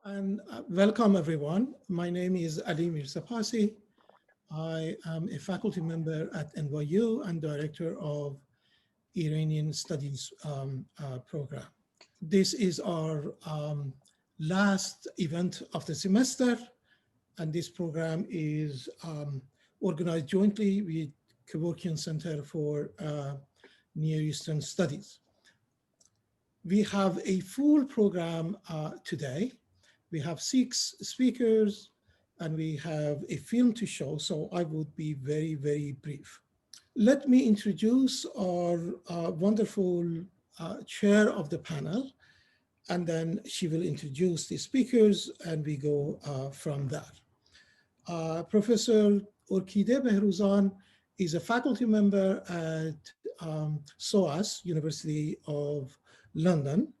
And welcome everyone. My name is Ali Mirzapasi. I am a faculty member at NYU and director of Iranian Studies program. This is our last event of the semester, and this program is organized jointly with Kevorkian Center for Near Eastern Studies. We have a full program today. We have 6 speakers and we have a film to show, so I would be very, very brief. Let me introduce our wonderful chair of the panel, and then she will introduce the speakers and we go from there. Professor Orkideh Behrouzan is a faculty member at SOAS, University of London.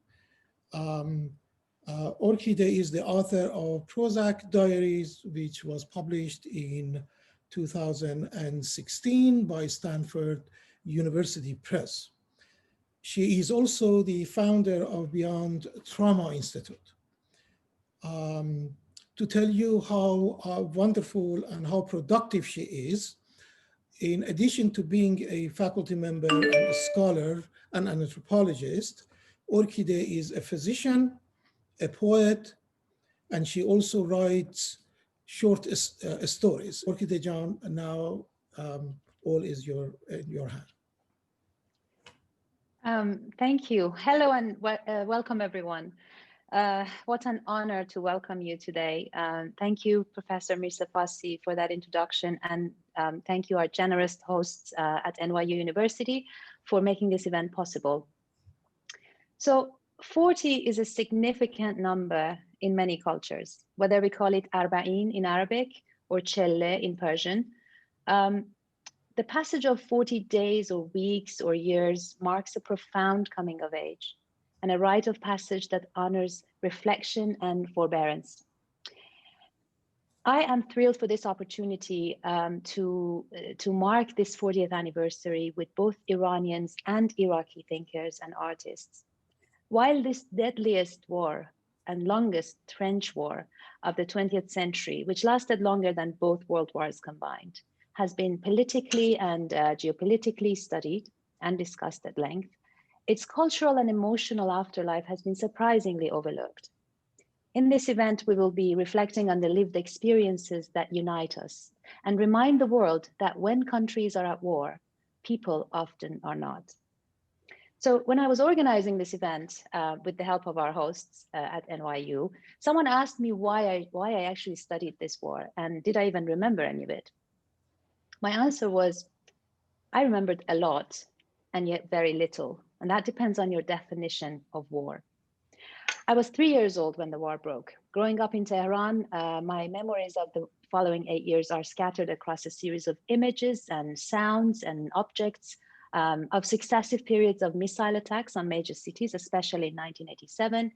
Orkideh is the author of Prozak Diaries, which was published in 2016 by Stanford University Press. She is also the founder of Beyond Trauma Institute. To tell you how wonderful and how productive she is, in addition to being a faculty member and a scholar and an anthropologist, Orkideh is a physician, a poet, and she also writes short stories. Orkideh Jan, now all is in your hand. Thank you. Hello and welcome everyone. What an honor to welcome you today. Thank you, Professor Mirzapasi, for that introduction, and thank you, our generous hosts at NYU University, for making this event possible. So 40 is a significant number in many cultures, whether we call it arba'in in Arabic or chelle in Persian. The passage of 40 days or weeks or years marks a profound coming of age and a rite of passage that honors reflection and forbearance. I am thrilled for this opportunity to mark this 40th anniversary with both Iranians and Iraqi thinkers and artists. While this deadliest war and longest trench war of the 20th century, which lasted longer than both world wars combined, has been politically and geopolitically studied and discussed at length, its cultural and emotional afterlife has been surprisingly overlooked. In this event, we will be reflecting on the lived experiences that unite us and remind the world that when countries are at war, people often are not. So when I was organizing this event with the help of our hosts at NYU, someone asked me why I actually studied this war and did I even remember any of it? My answer was, I remembered a lot and yet very little, and that depends on your definition of war. I was 3 years old when the war broke. Growing up in Tehran, my memories of the following 8 years are scattered across a series of images and sounds and objects of successive periods of missile attacks on major cities, especially in 1987,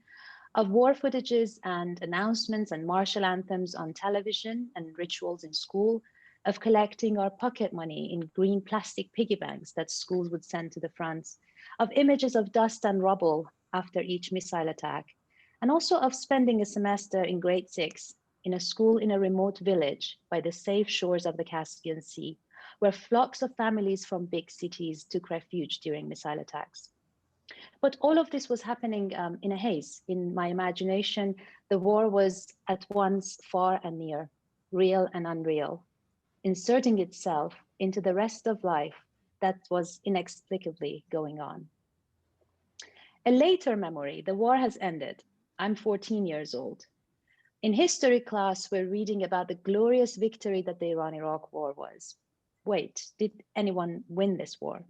of war footages and announcements and martial anthems on television and rituals in school, of collecting our pocket money in green plastic piggy banks that schools would send to the fronts, of images of dust and rubble after each missile attack, and also of spending a semester in grade 6 in a school in a remote village by the safe shores of the Caspian Sea, where flocks of families from big cities took refuge during missile attacks. But all of this was happening in a haze. In my imagination, the war was at once far and near, real and unreal, inserting itself into the rest of life that was inexplicably going on. A later memory, the war has ended. I'm 14 years old. In history class, we're reading about the glorious victory that the Iran-Iraq war was. Wait, did anyone win this war?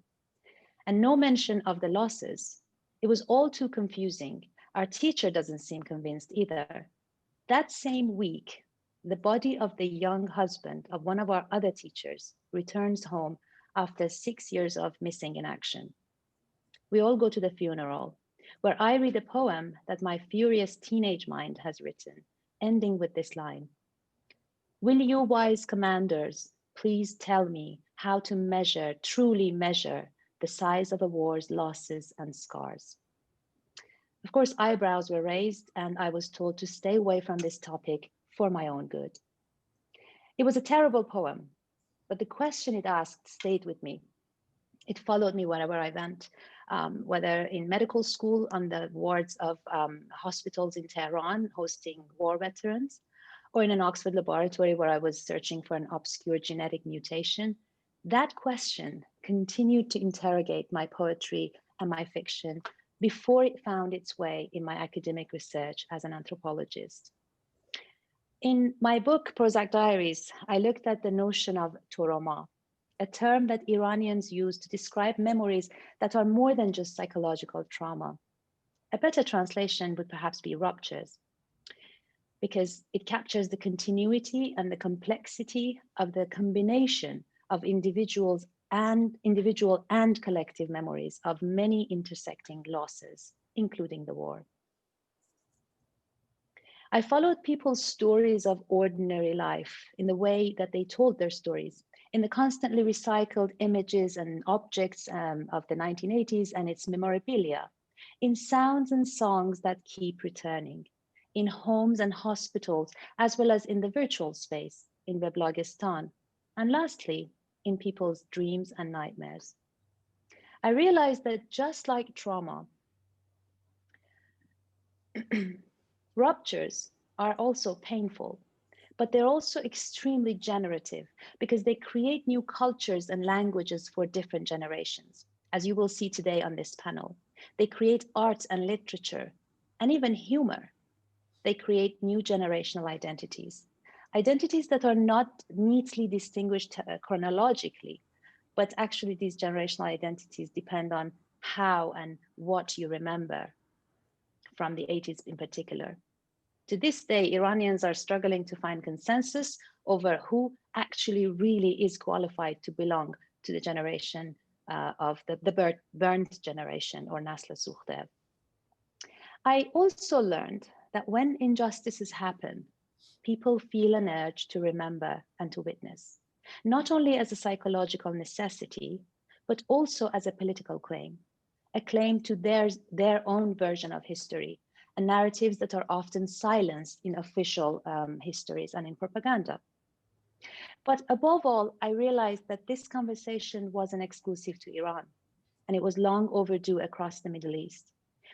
And no mention of the losses. It was all too confusing. Our teacher doesn't seem convinced either. That same week, the body of the young husband of one of our other teachers returns home after 6 years of missing in action. We all go to the funeral, where I read a poem that my furious teenage mind has written, ending with this line: "Will you wise commanders please tell me how to measure, truly measure, the size of a war's losses and scars?" Of course, eyebrows were raised and I was told to stay away from this topic for my own good. It was a terrible poem, but the question it asked stayed with me. It followed me wherever I went, whether in medical school on the wards of hospitals in Tehran hosting war veterans, or in an Oxford laboratory where I was searching for an obscure genetic mutation. That question continued to interrogate my poetry and my fiction before it found its way in my academic research as an anthropologist. In my book, Prozak Diaries, I looked at the notion of trauma, a term that Iranians use to describe memories that are more than just psychological trauma. A better translation would perhaps be ruptures, because it captures the continuity and the complexity of the combination of individual and collective memories of many intersecting losses, including the war. I followed people's stories of ordinary life in the way that they told their stories, in the constantly recycled images and objects of the 1980s and its memorabilia, in sounds and songs that keep returning, in homes and hospitals, as well as in the virtual space, in Weblogistan, and lastly, in people's dreams and nightmares. I realized that just like trauma, ruptures are also painful, but they're also extremely generative because they create new cultures and languages for different generations, as you will see today on this panel. They create art and literature, and even humor. They create new generational identities, identities that are not neatly distinguished chronologically, but actually these generational identities depend on how and what you remember from the 80s in particular. To this day, Iranians are struggling to find consensus over who actually really is qualified to belong to the generation of the burnt generation, or Nasl Sukhdev. I also learned that when injustices happen, people feel an urge to remember and to witness, not only as a psychological necessity, but also as a political claim, a claim to their own version of history, and narratives that are often silenced in official histories and in propaganda. But above all, I realized that this conversation wasn't exclusive to Iran, and it was long overdue across the Middle East.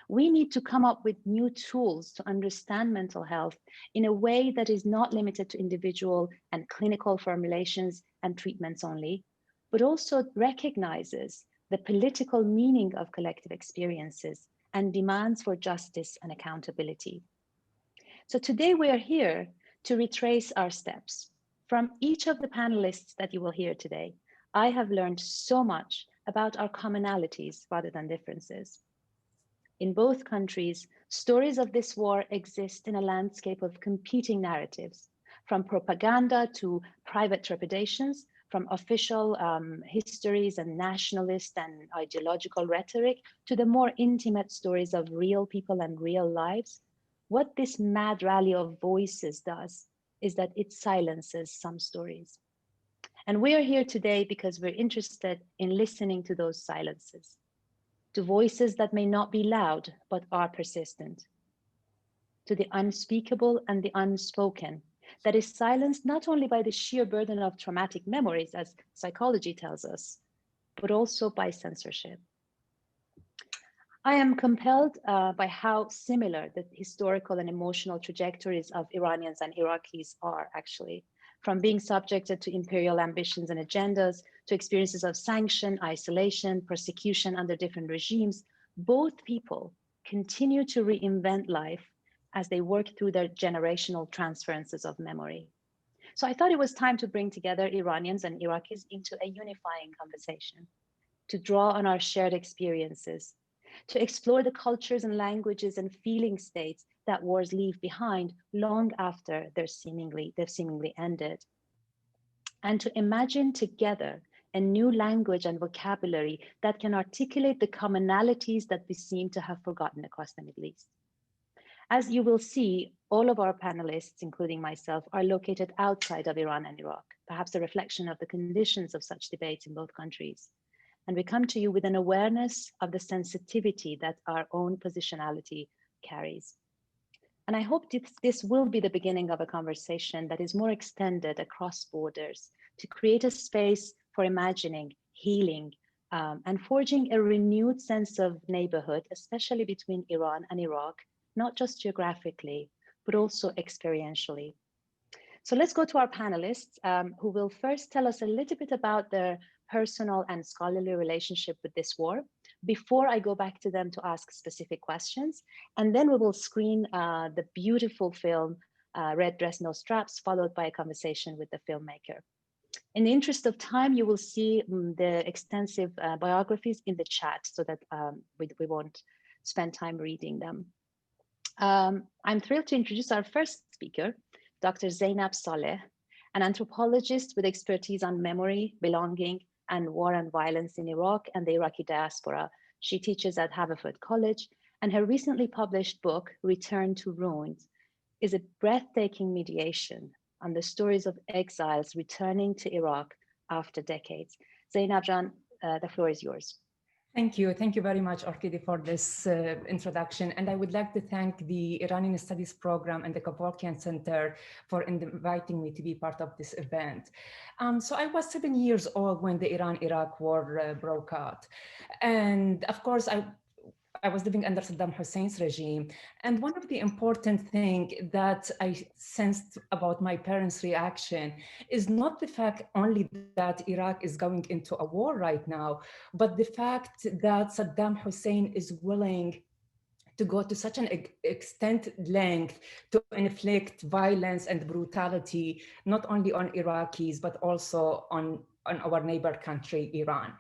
We need to come up with new tools to understand mental health in a way that is not limited to individual and clinical formulations and treatments only, but also recognizes the political meaning of collective experiences and demands for justice and accountability. So today we are here to retrace our steps. From each of the panelists that you will hear today, I have learned so much about our commonalities rather than differences. In both countries, stories of this war exist in a landscape of competing narratives, from propaganda to private trepidations, from official histories and nationalist and ideological rhetoric to the more intimate stories of real people and real lives. What this mad rally of voices does is that it silences some stories. And we are here today because we're interested in listening to those silences, to voices that may not be loud, but are persistent, to the unspeakable and the unspoken, that is silenced not only by the sheer burden of traumatic memories, as psychology tells us, but also by censorship. I am compelled by how similar the historical and emotional trajectories of Iranians and Iraqis are actually, from being subjected to imperial ambitions and agendas, to experiences of sanction, isolation, persecution under different regimes. Both people continue to reinvent life as they work through their generational transferences of memory. So I thought it was time to bring together Iranians and Iraqis into a unifying conversation, to draw on our shared experiences, to explore the cultures and languages and feeling states that wars leave behind long after they've seemingly ended, and to imagine together a new language and vocabulary that can articulate the commonalities that we seem to have forgotten across the Middle East. As you will see, all of our panelists, including myself, are located outside of Iran and Iraq, perhaps a reflection of the conditions of such debates in both countries. And we come to you with an awareness of the sensitivity that our own positionality carries. And I hope this will be the beginning of a conversation that is more extended across borders to create a space for imagining, healing, and forging a renewed sense of neighborhood, especially between Iran and Iraq, not just geographically, but also experientially. So let's go to our panelists, who will first tell us a little bit about their personal and scholarly relationship with this war, before I go back to them to ask specific questions. And then we will screen the beautiful film, Red Dress, No Straps, followed by a conversation with the filmmaker. In the interest of time, you will see the extensive biographies in the chat so that we won't spend time reading them. I'm thrilled to introduce our first speaker, Dr. Zainab Saleh, an anthropologist with expertise on memory, belonging, and war and violence in Iraq and the Iraqi diaspora. She teaches at Haverford College, and her recently published book, Return to Ruins, is a breathtaking mediation on the stories of exiles returning to Iraq after decades. Zainab Jan, the floor is yours. Thank you. Thank you very much, Orkideh, for this introduction. And I would like to thank the Iranian Studies Program and the Kevorkian Center for inviting me to be part of this event. So I was 7 years old when the Iran-Iraq war broke out. And of course, I was living under Saddam Hussein's regime. And one of the important things that I sensed about my parents' reaction is not the fact only that Iraq is going into a war right now, but the fact that Saddam Hussein is willing to go to such an extent length to inflict violence and brutality, not only on Iraqis, but also on our neighbor country, Iran.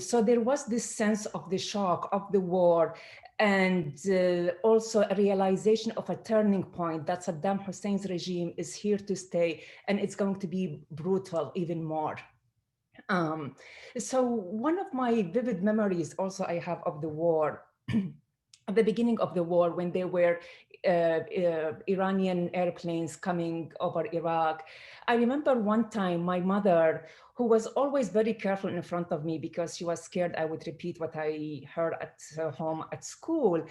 So there was this sense of the shock of the war and also a realization of a turning point that Saddam Hussein's regime is here to stay and it's going to be brutal even more. So one of my vivid memories also I have of the war, at the beginning of the war, when there were Iranian airplanes coming over Iraq, I remember one time my mother, who was always very careful in front of me because she was scared I would repeat what I heard at home at school,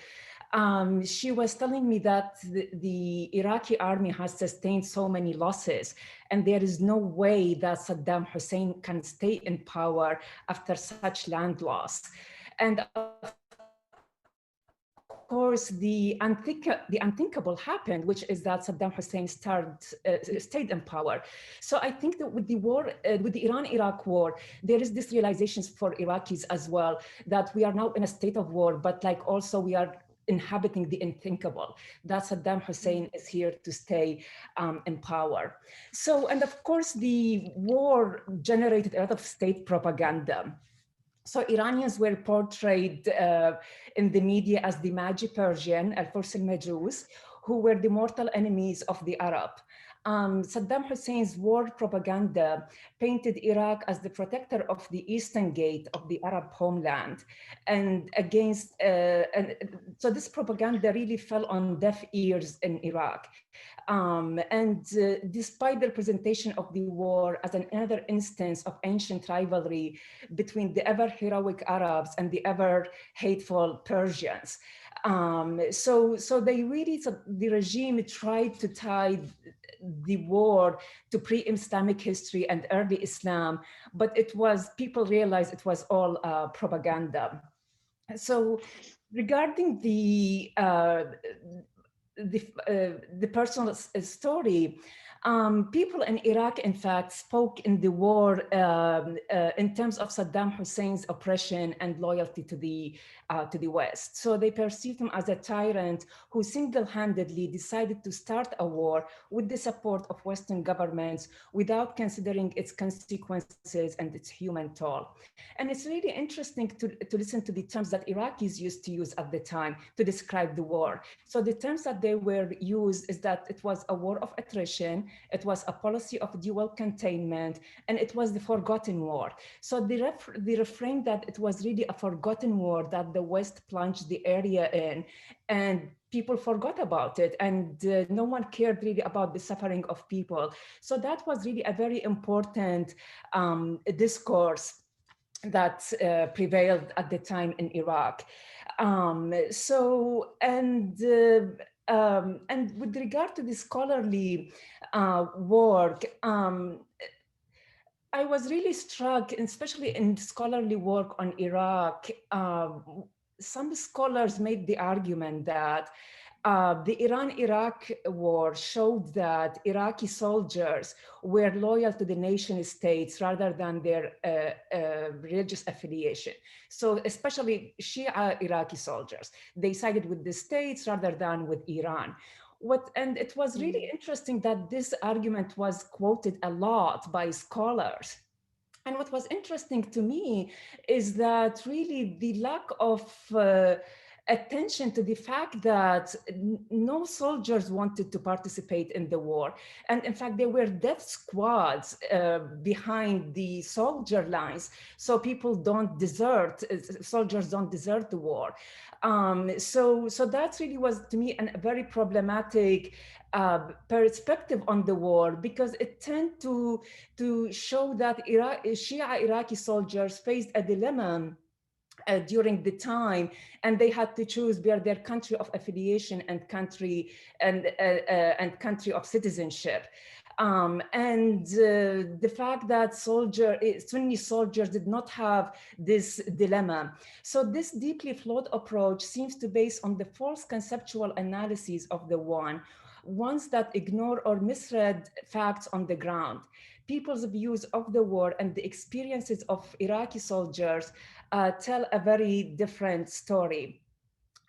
she was telling me that the Iraqi army has sustained so many losses and there is no way that Saddam Hussein can stay in power after such land loss. And of course, the unthinkable happened, which is that Saddam Hussein stayed in power. So I think that with the war, with the Iran-Iraq war, there is this realization for Iraqis as well, that we are now in a state of war, but like also we are inhabiting the unthinkable, that Saddam Hussein is here to stay in power. So, and of course, the war generated a lot of state propaganda. So Iranians were portrayed in the media as the Magi Persian, Al-Furs al-Majus, who were the mortal enemies of the Arab. Saddam Hussein's war propaganda painted Iraq as the protector of the Eastern Gate of the Arab homeland. And against, so this propaganda really fell on deaf ears in Iraq. Despite the presentation of the war as another instance of ancient rivalry between the ever heroic Arabs and the ever hateful Persians. So they really, the regime tried to tie the war to pre-Islamic history and early Islam, but it was, people realized it was all propaganda. So regarding the personal story, people in Iraq, in fact, spoke in the war in terms of Saddam Hussein's oppression and loyalty to the West. So they perceived him as a tyrant who single-handedly decided to start a war with the support of Western governments without considering its consequences and its human toll. And it's really interesting to listen to the terms that Iraqis used to use at the time to describe the war. So the terms that they were used is that it was a war of attrition, it was a policy of dual containment, and it was the forgotten war. So the refrain that it was really a forgotten war that the West plunged the area in, and people forgot about it, and no one cared really about the suffering of people. So that was really a very important discourse that prevailed at the time in Iraq. And with regard to the scholarly work, I was really struck, especially in scholarly work on Iraq. Some scholars made the argument that the Iran-Iraq war showed that Iraqi soldiers were loyal to the nation states rather than their religious affiliation. So especially Shia Iraqi soldiers, they sided with the states rather than with Iran. And it was really interesting that this argument was quoted a lot by scholars. And what was interesting to me is that really the lack of attention to the fact that no soldiers wanted to participate in the war. And in fact, there were death squads behind the soldier lines. So people don't desert, soldiers don't desert the war. So that really was, to me, a very problematic perspective on the war, because it tended to show that Shia Iraqi soldiers faced a dilemma during the time, and they had to choose their country of affiliation and country country of citizenship. The fact that Sunni soldiers did not have this dilemma. So this deeply flawed approach seems to base on the false conceptual analyses of the ones that ignore or misread facts on the ground. People's views of the war and the experiences of Iraqi soldiers tell a very different story.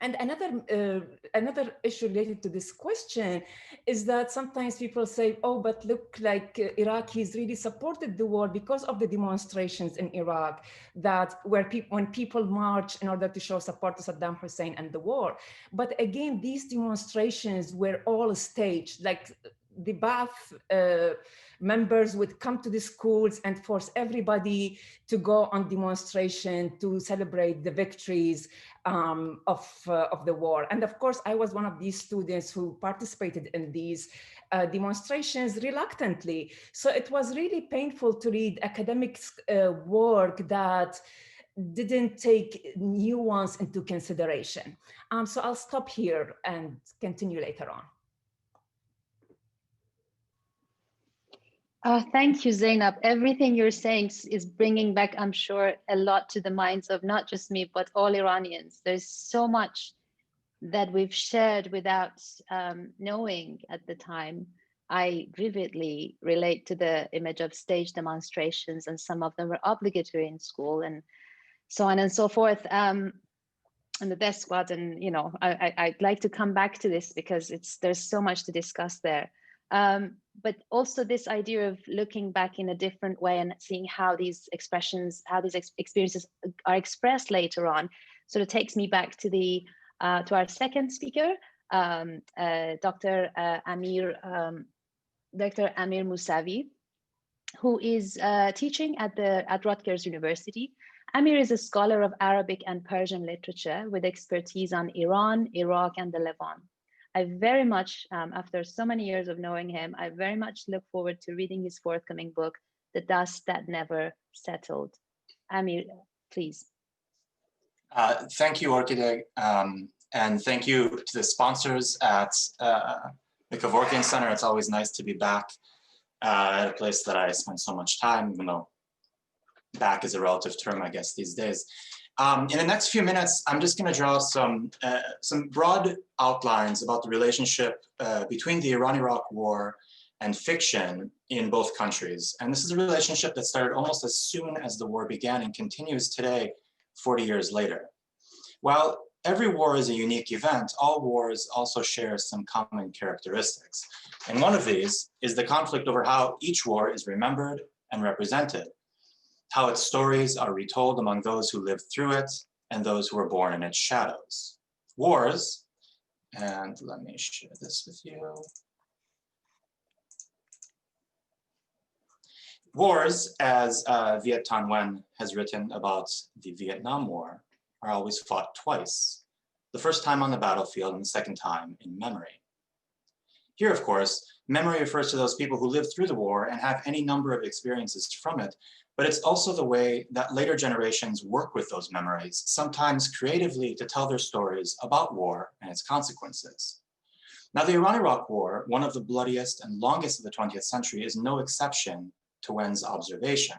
And another issue related to this question is that sometimes people say, oh, but look, like Iraqis really supported the war because of the demonstrations in Iraq that when people march in order to show support to Saddam Hussein and the war. But again, these demonstrations were all staged, like the Ba'ath members would come to the schools and force everybody to go on demonstration to celebrate the victories of the war. And of course, I was one of these students who participated in these demonstrations reluctantly. So it was really painful to read academic work that didn't take nuance into consideration. So I'll stop here and continue later on. Thank you, Zainab. Everything you're saying is bringing back, I'm sure, a lot to the minds of not just me, but all Iranians. There's so much that we've shared without knowing at the time. I vividly relate to the image of stage demonstrations, and some of them were obligatory in school and so on and so forth. And the death squad, and I'd like to come back to this because there's so much to discuss there. But also this idea of looking back in a different way and seeing how these expressions, how these experiences are expressed later on, sort of takes me back to to our second speaker, Dr. Amir Mousavi, who is teaching at Rutgers University. Amir is a scholar of Arabic and Persian literature with expertise on Iran, Iraq, and the Levant. I very much, after so many years of knowing him, I very much look forward to reading his forthcoming book, The Dust That Never Settled. Amir, please. Thank you, Orkideh, and thank you to the sponsors at the Kevorkian Center. It's always nice to be back at a place that I spend so much time, even though back is a relative term, I guess, these days. In the next few minutes, I'm just going to draw some broad outlines about the relationship between the Iran-Iraq War and fiction in both countries. And this is a relationship that started almost as soon as the war began and continues today, 40 years later. While every war is a unique event, all wars also share some common characteristics. And one of these is the conflict over how each war is remembered and represented, how its stories are retold among those who lived through it and those who were born in its shadows. Wars, and let me share this with you. Wars, as Viet Thanh Nguyen has written about the Vietnam War, are always fought twice, the first time on the battlefield and the second time in memory. Here, of course, Memory refers to those people who lived through the war and have any number of experiences from it, but it's also the way that later generations work with those memories, sometimes creatively to tell their stories about war and its consequences. Now, the Iran-Iraq War, one of the bloodiest and longest of the 20th century, is no exception to Wen's observation.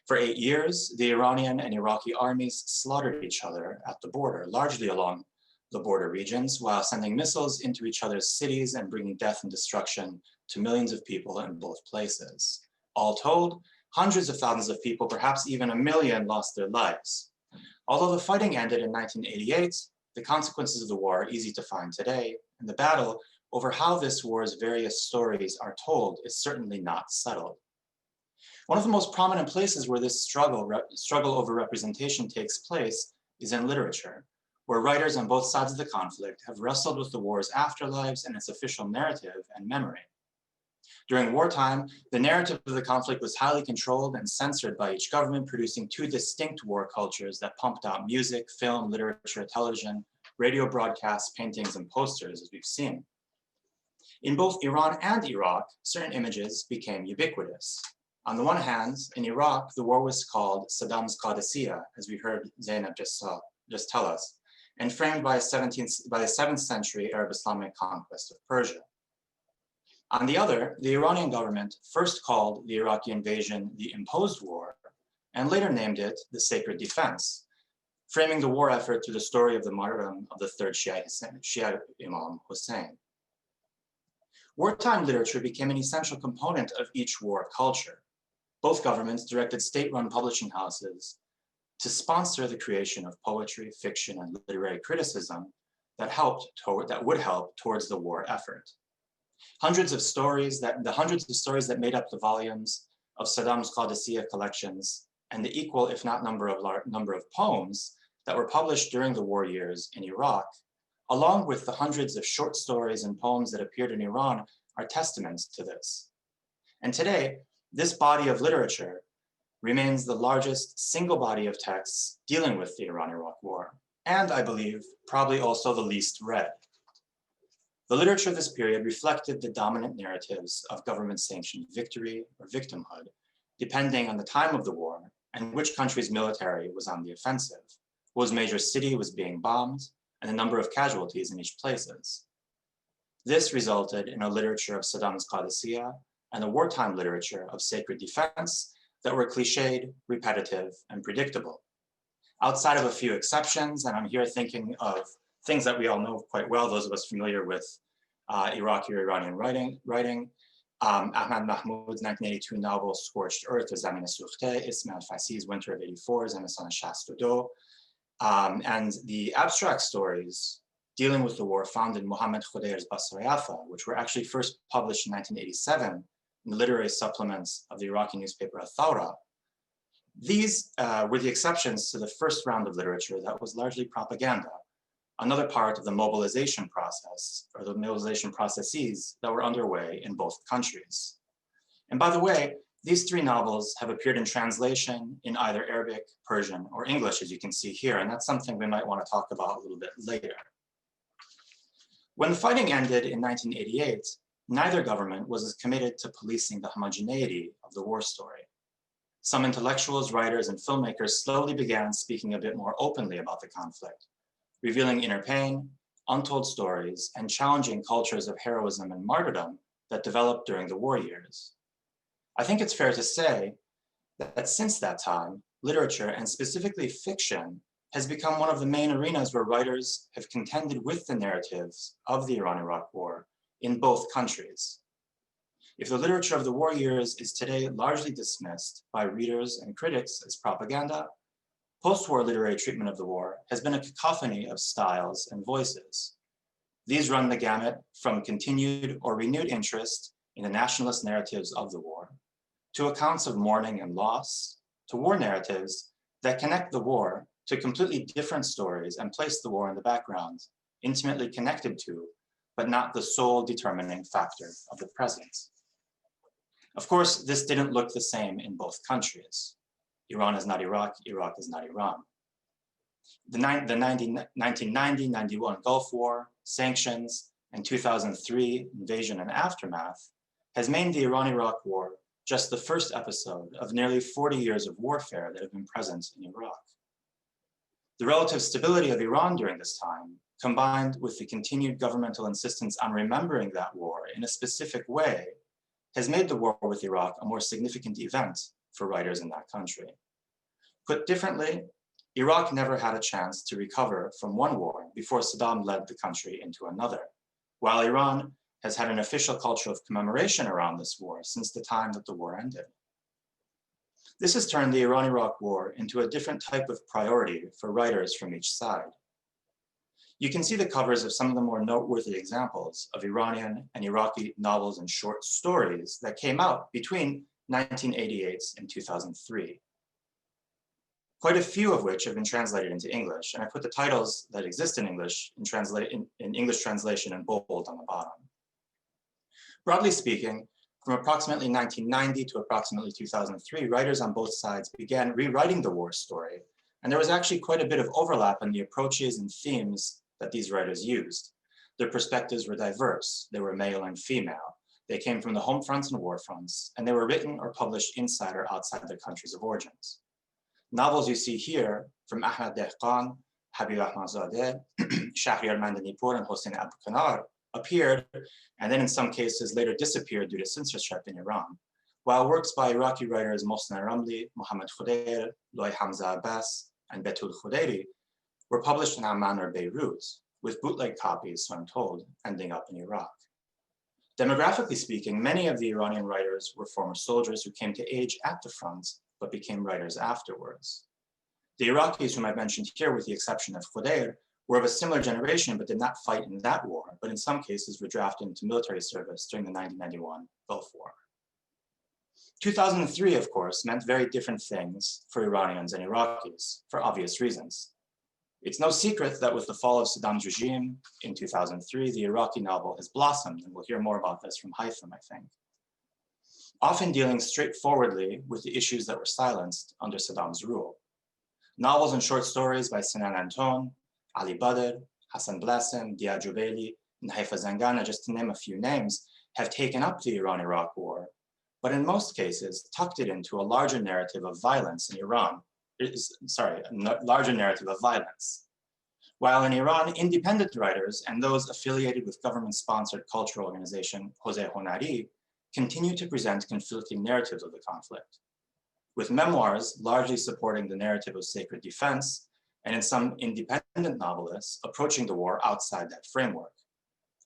For 8 years, the Iranian and Iraqi armies slaughtered each other at the border, largely along the border regions, while sending missiles into each other's cities and bringing death and destruction to millions of people in both places. All told, hundreds of thousands of people, perhaps even 1 million, lost their lives. Although the fighting ended in 1988, the consequences of the war are easy to find today, and the battle over how this war's various stories are told is certainly not settled. One of the most prominent places where this struggle over representation takes place is in literature, where writers on both sides of the conflict have wrestled with the war's afterlives and its official narrative and memory. During wartime, the narrative of the conflict was highly controlled and censored by each government, producing 2 distinct war cultures that pumped out music, film, literature, television, radio broadcasts, paintings, and posters, as we've seen. In both Iran and Iraq, certain images became ubiquitous. On the one hand, in Iraq, the war was called Saddam's Qadisiyah, as we heard Zainab just tell us, and framed by the 7th century Arab Islamic conquest of Persia. On the other, the Iranian government first called the Iraqi invasion the imposed war, and later named it the sacred defense, framing the war effort through the story of the martyrdom of the 3rd Shia Imam Hussein. Wartime literature became an essential component of each war culture. Both governments directed state-run publishing houses to sponsor the creation of poetry, fiction, and literary criticism that would help towards the war effort. The hundreds of stories that made up the volumes of Saddam's Qadisiyah collections and the equal, if not number of poems that were published during the war years in Iraq, along with the hundreds of short stories and poems that appeared in Iran, are testaments to this. And today, this body of literature remains the largest single body of texts dealing with the Iran-Iraq War, and I believe probably also the least read. The literature of this period reflected the dominant narratives of government-sanctioned victory or victimhood, depending on the time of the war and which country's military was on the offensive, whose major city was being bombed, and the number of casualties in each places. This resulted in a literature of Saddam's Qadisiyah and a wartime literature of sacred defense that were cliched, repetitive, and predictable. Outside of a few exceptions, and I'm here thinking of things that we all know quite well, those of us familiar with Iraqi or Iranian writing, Ahmad Mahmoud's 1982 novel Scorched Earth, Zamin Sukhte, Ismail Fasi's Winter of '84, Zemistan Shastudo, and the abstract stories dealing with the war found in Mohammad Khudair's Basrayafa, which were actually first published in 1987 in the literary supplements of the Iraqi newspaper Al-Thawra. These were the exceptions to the first round of literature that was largely propaganda, another part of the mobilization process, or the mobilization processes that were underway in both countries. And by the way, these 3 novels have appeared in translation in either Arabic, Persian, or English, as you can see here, and that's something we might want to talk about a little bit later. When the fighting ended in 1988, neither government was as committed to policing the homogeneity of the war story. Some intellectuals, writers, and filmmakers slowly began speaking a bit more openly about the conflict, revealing inner pain, untold stories, and challenging cultures of heroism and martyrdom that developed during the war years. I think it's fair to say that since that time, literature, and specifically fiction, has become one of the main arenas where writers have contended with the narratives of the Iran-Iraq War in both countries. If the literature of the war years is today largely dismissed by readers and critics as propaganda, post-war literary treatment of the war has been a cacophony of styles and voices. These run the gamut from continued or renewed interest in the nationalist narratives of the war, to accounts of mourning and loss, to war narratives that connect the war to completely different stories and place the war in the background, intimately connected to, but not the sole determining factor of the present. Of course, this didn't look the same in both countries. Iran is not Iraq, Iraq is not Iran. The 1990-91 Gulf War, sanctions, and 2003, Invasion and Aftermath, has made the Iran-Iraq War just the first episode of nearly 40 years of warfare that have been present in Iraq. The relative stability of Iran during this time, combined with the continued governmental insistence on remembering that war in a specific way, has made the war with Iraq a more significant event for writers in that country. Put differently, Iraq never had a chance to recover from one war before Saddam led the country into another, while Iran has had an official culture of commemoration around this war since the time that the war ended. This has turned the Iran-Iraq War into a different type of priority for writers from each side. You can see the covers of some of the more noteworthy examples of Iranian and Iraqi novels and short stories that came out between 1988 and 2003. Quite a few of which have been translated into English, and I put the titles that exist in English in English translation in bold on the bottom. Broadly speaking, from approximately 1990 to approximately 2003, writers on both sides began rewriting the war story, and there was actually quite a bit of overlap in the approaches and themes that these writers used. Their perspectives were diverse. They were male and female. They came from the home fronts and war fronts, and they were written or published inside or outside their countries of origins. Novels you see here from Ahmed Dehqan, Habib Ahmadzadeh, Shahriar Mandanipur, and Hossein Aboukanar appeared, and then in some cases later disappeared due to censorship in Iran, while works by Iraqi writers Mohsen Ramli, Mohammad Khudair, Loy Hamza Abbas, and Betul Khudairi were published in Amman or Beirut, with bootleg copies, so I'm told, ending up in Iraq. Demographically speaking, many of the Iranian writers were former soldiers who came to age at the front, but became writers afterwards. The Iraqis whom I've mentioned here, with the exception of Khudair, were of a similar generation, but did not fight in that war, but in some cases were drafted into military service during the 1991 Gulf War. 2003, of course, meant very different things for Iranians and Iraqis, for obvious reasons. It's no secret that with the fall of Saddam's regime in 2003, the Iraqi novel has blossomed, and we'll hear more about this from Haitham, I think. Often dealing straightforwardly with the issues that were silenced under Saddam's rule. Novels and short stories by Sinan Anton, Ali Badr, Hassan Blasem, Dia Jubaili, and Haifa Zangana, just to name a few names, have taken up the Iran-Iraq War, but in most cases tucked it into a larger narrative of violence in Iran. Larger narrative of violence. While in Iran, independent writers and those affiliated with government-sponsored cultural organization Hoseh Honari continue to present conflicting narratives of the conflict, with memoirs largely supporting the narrative of sacred defense, and in some independent novelists approaching the war outside that framework.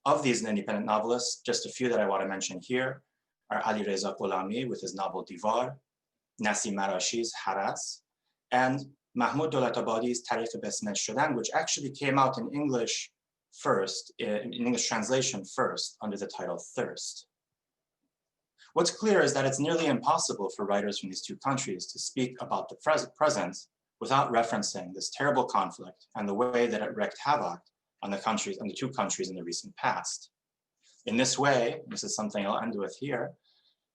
Of these independent novelists, just a few that I want to mention here are Ali Reza Gholami with his novel Divar, Nasim Marashi's Haras, and Mahmoud Dolatabadi's Tariq Besmed Shudan, which actually came out in English first, in English translation first, under the title Thirst. What's clear is that it's nearly impossible for writers from these two countries to speak about the present without referencing this terrible conflict and the way that it wreaked havoc on the two countries in the recent past. In this way, this is something I'll end with here,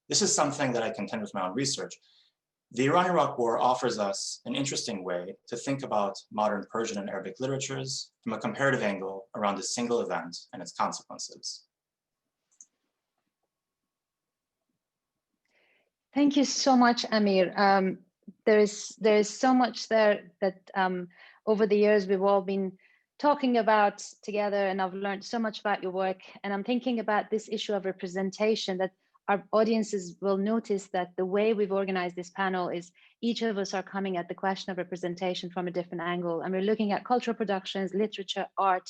this is something that I contend with my own research. The Iran-Iraq War offers us an interesting way to think about modern Persian and Arabic literatures from a comparative angle around a single event and its consequences. Thank you so much, Amir. There is so much there that over the years we've all been talking about together, and I've learned so much about your work. And I'm thinking about this issue of representation, that our audiences will notice that the way we've organized this panel is each of us are coming at the question of representation from a different angle. And we're looking at cultural productions, literature, art,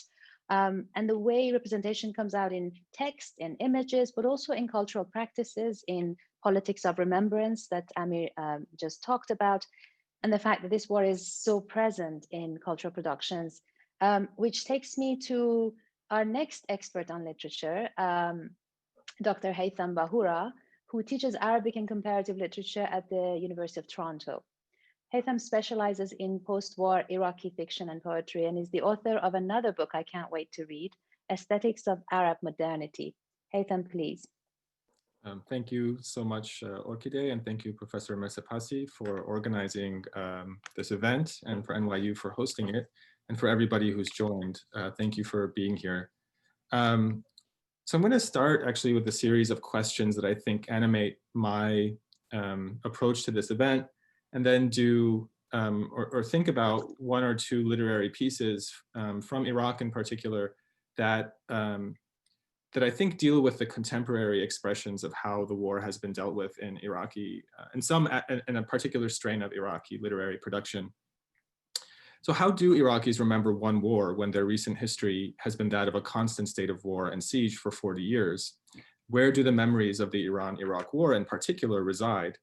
and the way representation comes out in text, in images, but also in cultural practices, in politics of remembrance that Amir just talked about, and the fact that this war is so present in cultural productions, which takes me to our next expert on literature, Dr. Haitham Bahura, who teaches Arabic and comparative literature at the University of Toronto. Haitham specializes in post-war Iraqi fiction and poetry and is the author of another book I can't wait to read, Aesthetics of Arab Modernity. Haitham, please. Thank you so much, Orkideh, and thank you, Professor Mersapasi, for organizing this event, and for NYU for hosting it, and for everybody who's joined. Thank you for being here. So I'm going to start actually with a series of questions that I think animate my approach to this event, and then do or think about one or two literary pieces from Iraq in particular that that I think deal with the contemporary expressions of how the war has been dealt with in Iraqi, in a particular strain of Iraqi literary production. So how do Iraqis remember one war when their recent history has been that of a constant state of war and siege for 40 years? Where do the memories of the Iran-Iraq war in particular reside?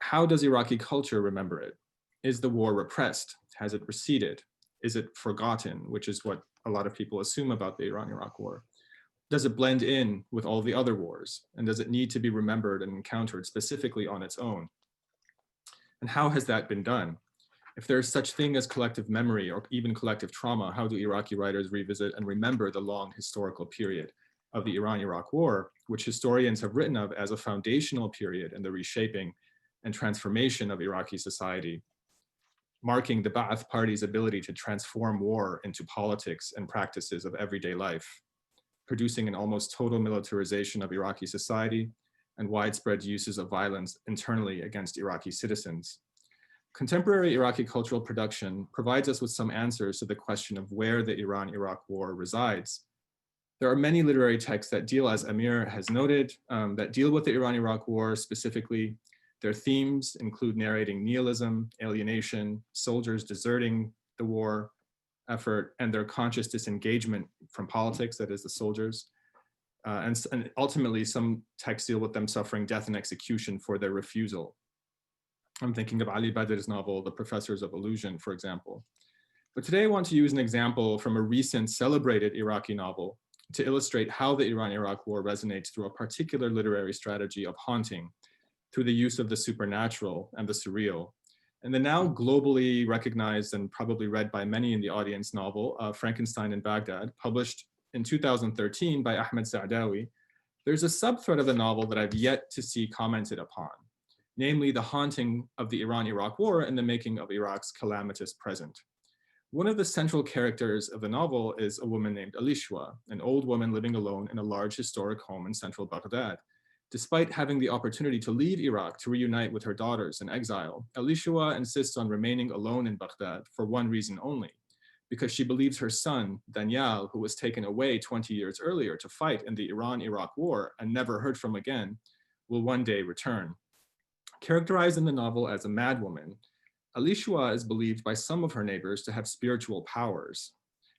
How does Iraqi culture remember it? Is the war repressed? Has it receded? Is it forgotten, which is what a lot of people assume about the Iran-Iraq war? Does it blend in with all the other wars? And does it need to be remembered and encountered specifically on its own? And how has that been done? If there's such thing as collective memory or even collective trauma, how do Iraqi writers revisit and remember the long historical period of the Iran-Iraq war, which historians have written of as a foundational period in the reshaping and transformation of Iraqi society, marking the Ba'ath Party's ability to transform war into politics and practices of everyday life, producing an almost total militarization of Iraqi society and widespread uses of violence internally against Iraqi citizens. Contemporary Iraqi cultural production provides us with some answers to the question of where the Iran-Iraq war resides. There are many literary texts that deal, as Amir has noted, that deal with the Iran-Iraq war specifically. Their themes include narrating nihilism, alienation, soldiers deserting the war effort, and their conscious disengagement from politics, that is the soldiers. And ultimately, some texts deal with them suffering death and execution for their refusal. I'm thinking of Ali Badr's novel, The Professors of Illusion, for example. But today I want to use an example from a recent celebrated Iraqi novel to illustrate how the Iran-Iraq war resonates through a particular literary strategy of haunting, through the use of the supernatural and the surreal. And the now globally recognized and probably read by many in the audience novel, Frankenstein in Baghdad, published in 2013 by Ahmed Sa'dawi, there's a subthread of the novel that I've yet to see commented upon, namely the haunting of the Iran-Iraq war and the making of Iraq's calamitous present. One of the central characters of the novel is a woman named Alishwa, an old woman living alone in a large historic home in central Baghdad. Despite having the opportunity to leave Iraq to reunite with her daughters in exile, Alishwa insists on remaining alone in Baghdad for one reason only, because she believes her son, Daniel, who was taken away 20 years earlier to fight in the Iran-Iraq war and never heard from again, will one day return. Characterized in the novel as a madwoman, Alishwa is believed by some of her neighbors to have spiritual powers,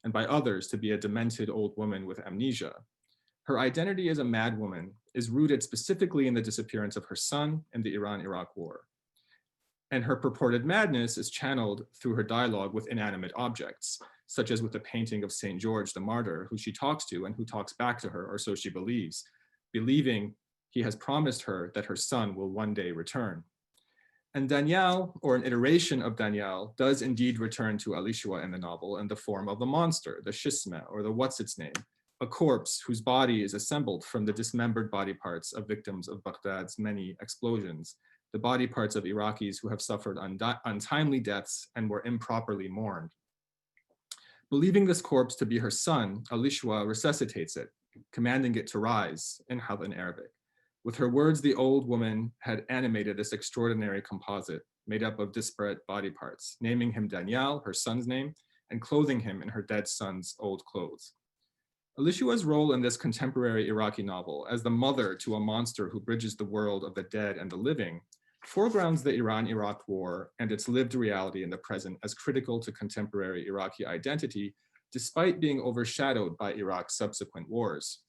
and by others to be a demented old woman with amnesia. Her identity as a madwoman is rooted specifically in the disappearance of her son in the Iran-Iraq war. And her purported madness is channeled through her dialogue with inanimate objects, such as with the painting of St. George the Martyr, who she talks to and who talks back to her, or so she believes, believing he has promised her that her son will one day return. And Daniel, or an iteration of Daniel, does indeed return to Alishwa in the novel in the form of a monster, the Shisma, or the what's-its-name, a corpse whose body is assembled from the dismembered body parts of victims of Baghdad's many explosions, the body parts of Iraqis who have suffered untimely deaths and were improperly mourned. Believing this corpse to be her son, Alishwa resuscitates it, commanding it to rise, in Arabic. With her words, the old woman had animated this extraordinary composite made up of disparate body parts, naming him Daniel, her son's name, and clothing him in her dead son's old clothes. Alishwa's role in this contemporary Iraqi novel as the mother to a monster who bridges the world of the dead and the living foregrounds the Iran-Iraq war and its lived reality in the present as critical to contemporary Iraqi identity, despite being overshadowed by Iraq's subsequent wars.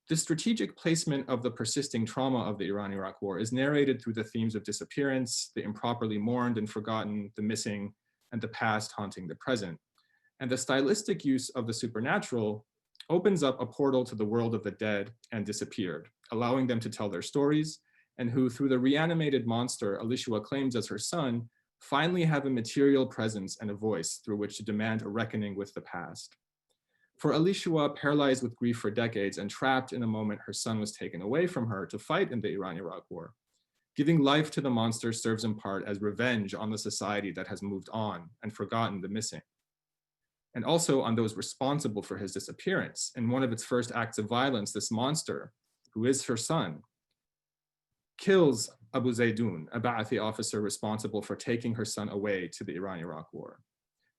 The strategic placement of the persisting trauma of the Iran-Iraq war is narrated through the themes of disappearance, the improperly mourned and forgotten, the missing, and the past haunting the present. And the stylistic use of the supernatural opens up a portal to the world of the dead and disappeared, allowing them to tell their stories, and who, through the reanimated monster Alishwa claims as her son, finally have a material presence and a voice through which to demand a reckoning with the past. For Alishwa, paralyzed with grief for decades and trapped in a moment her son was taken away from her to fight in the Iran-Iraq war, giving life to the monster serves in part as revenge on the society that has moved on and forgotten the missing. and also on those responsible for his disappearance. In one of its first acts of violence, this monster, who is her son, kills Abu Zaydoun, a Ba'athi officer responsible for taking her son away to the Iran-Iraq War.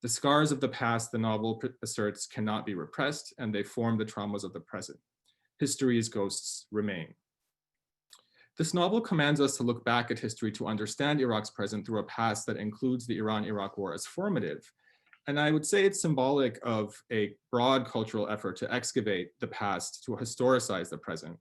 The scars of the past, the novel asserts, cannot be repressed, and they form the traumas of the present. History's ghosts remain. This novel commands us to look back at history to understand Iraq's present through a past that includes the Iran-Iraq War as formative. And I would say it's symbolic of a broad cultural effort to excavate the past, to historicize the present.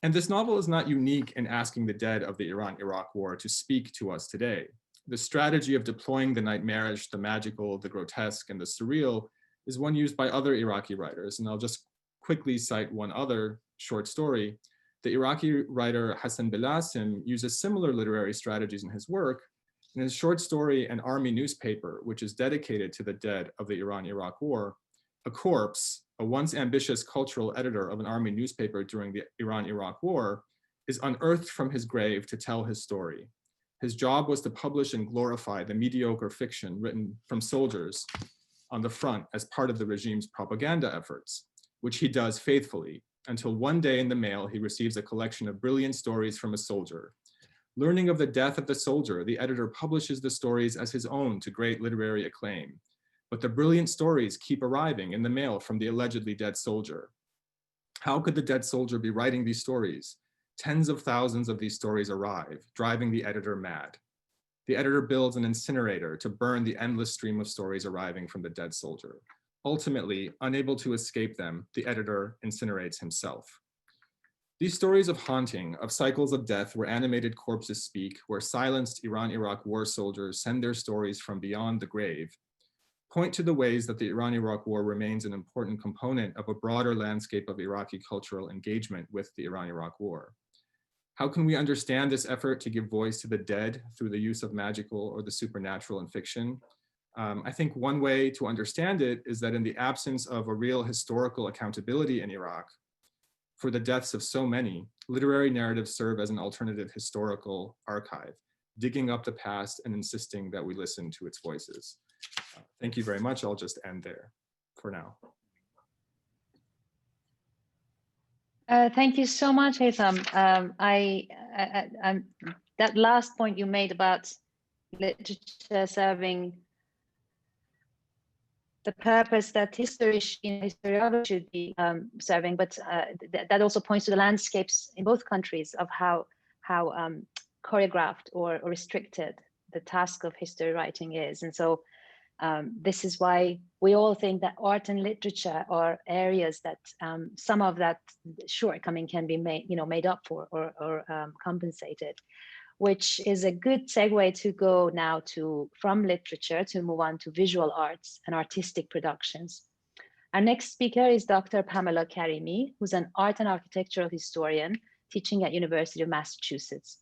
And this novel is not unique in asking the dead of the Iran-Iraq War to speak to us today. The strategy of deploying the nightmarish, the magical, the grotesque, and the surreal is one used by other Iraqi writers. And I'll just quickly cite one other short story. The Iraqi writer Hassan Bilasim uses similar literary strategies in his work. In his short story, An Army Newspaper, which is dedicated to the dead of the Iran-Iraq War, a corpse, a once ambitious cultural editor of an army newspaper during the Iran-Iraq War, is unearthed from his grave to tell his story. His job was to publish and glorify the mediocre fiction written from soldiers on the front as part of the regime's propaganda efforts, which he does faithfully, until one day in the mail he receives a collection of brilliant stories from a soldier. Learning of the death of the soldier, the editor publishes the stories as his own to great literary acclaim. But the brilliant stories keep arriving in the mail from the allegedly dead soldier. How could the dead soldier be writing these stories? Tens of thousands of these stories arrive, driving the editor mad. The editor builds an incinerator to burn the endless stream of stories arriving from the dead soldier. Ultimately, unable to escape them, the editor incinerates himself. These stories of haunting, of cycles of death where animated corpses speak, where silenced Iran-Iraq war soldiers send their stories from beyond the grave, point to the ways that the Iran-Iraq War remains an important component of a broader landscape of Iraqi cultural engagement with the Iran-Iraq War. How can we understand this effort to give voice to the dead through the use of magical or the supernatural in fiction? I think one way to understand it is that in the absence of a real historical accountability in Iraq for the deaths of so many, literary narratives serve as an alternative historical archive, digging up the past and insisting that we listen to its voices. Thank you very much. I'll just end there for now. Thank you so much, Haytham. That last point you made about literature serving the purpose that historiography should be serving, but that also points to the landscapes in both countries of how choreographed or restricted the task of history writing is. And so this is why we all think that art and literature are areas that some of that shortcoming can be made up for or compensated, which is a good segue to go now from literature to move on to visual arts and artistic productions. Our next speaker is Dr. Pamela Karimi, who's an art and architectural historian teaching at University of Massachusetts.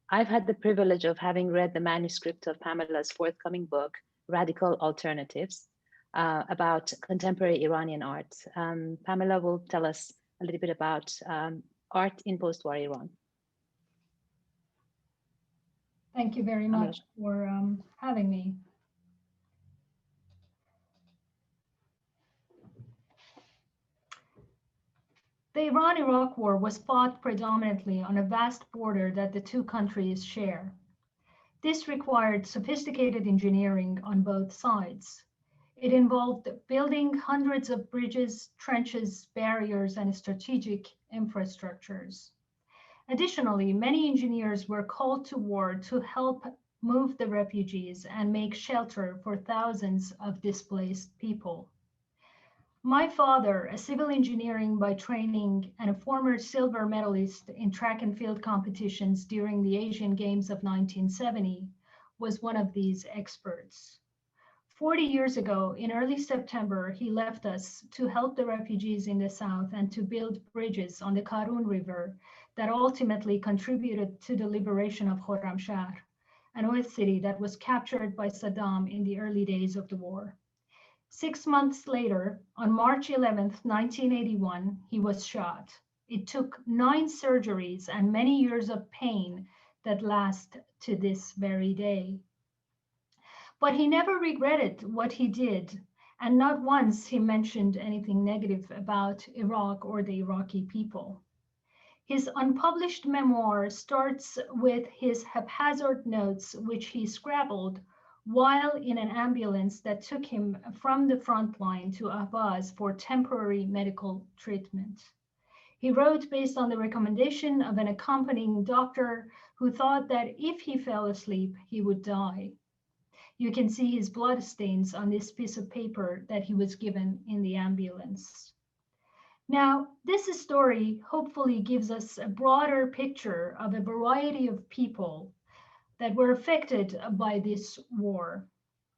I've had the privilege of having read the manuscript of Pamela's forthcoming book, Radical Alternatives, about contemporary Iranian art. Pamela will tell us a little bit about art in post-war Iran. Thank you very much for having me. The Iran-Iraq War was fought predominantly on a vast border that the two countries share. This required sophisticated engineering on both sides. It involved building hundreds of bridges, trenches, barriers, and strategic infrastructures. Additionally, many engineers were called to war to help move the refugees and make shelter for thousands of displaced people. My father, a civil engineering by training and a former silver medalist in track and field competitions during the Asian Games of 1970, was one of these experts. 40 years ago, in early September, he left us to help the refugees in the south and to build bridges on the Karun River that ultimately contributed to the liberation of Khorramshahr, an oil city that was captured by Saddam in the early days of the war. 6 months later, on March 11, 1981, he was shot. It took 9 surgeries and many years of pain that last to this very day. But he never regretted what he did, and not once he mentioned anything negative about Iraq or the Iraqi people. His unpublished memoir starts with his haphazard notes, which he scribbled while in an ambulance that took him from the front line to Ahvaz for temporary medical treatment. He wrote based on the recommendation of an accompanying doctor who thought that if he fell asleep, he would die. You can see his blood stains on this piece of paper that he was given in the ambulance. Now, this story hopefully gives us a broader picture of a variety of people that were affected by this war.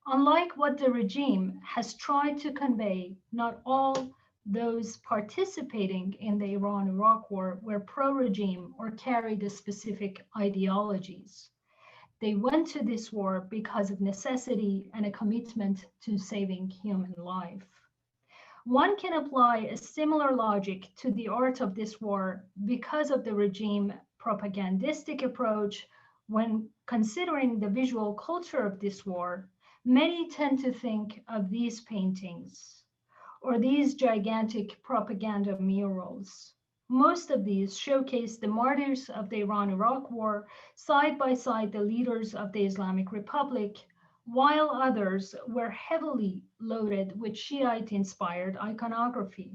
Unlike what the regime has tried to convey, not all those participating in the Iran-Iraq war were pro-regime or carried specific ideologies. They went to this war because of necessity and a commitment to saving human life. One can apply a similar logic to the art of this war because of the regime propagandistic approach. When considering the visual culture of this war, many tend to think of these paintings or these gigantic propaganda murals. Most of these showcase the martyrs of the Iran-Iraq war side by side the leaders of the Islamic Republic, while others were heavily loaded with Shiite-inspired iconography.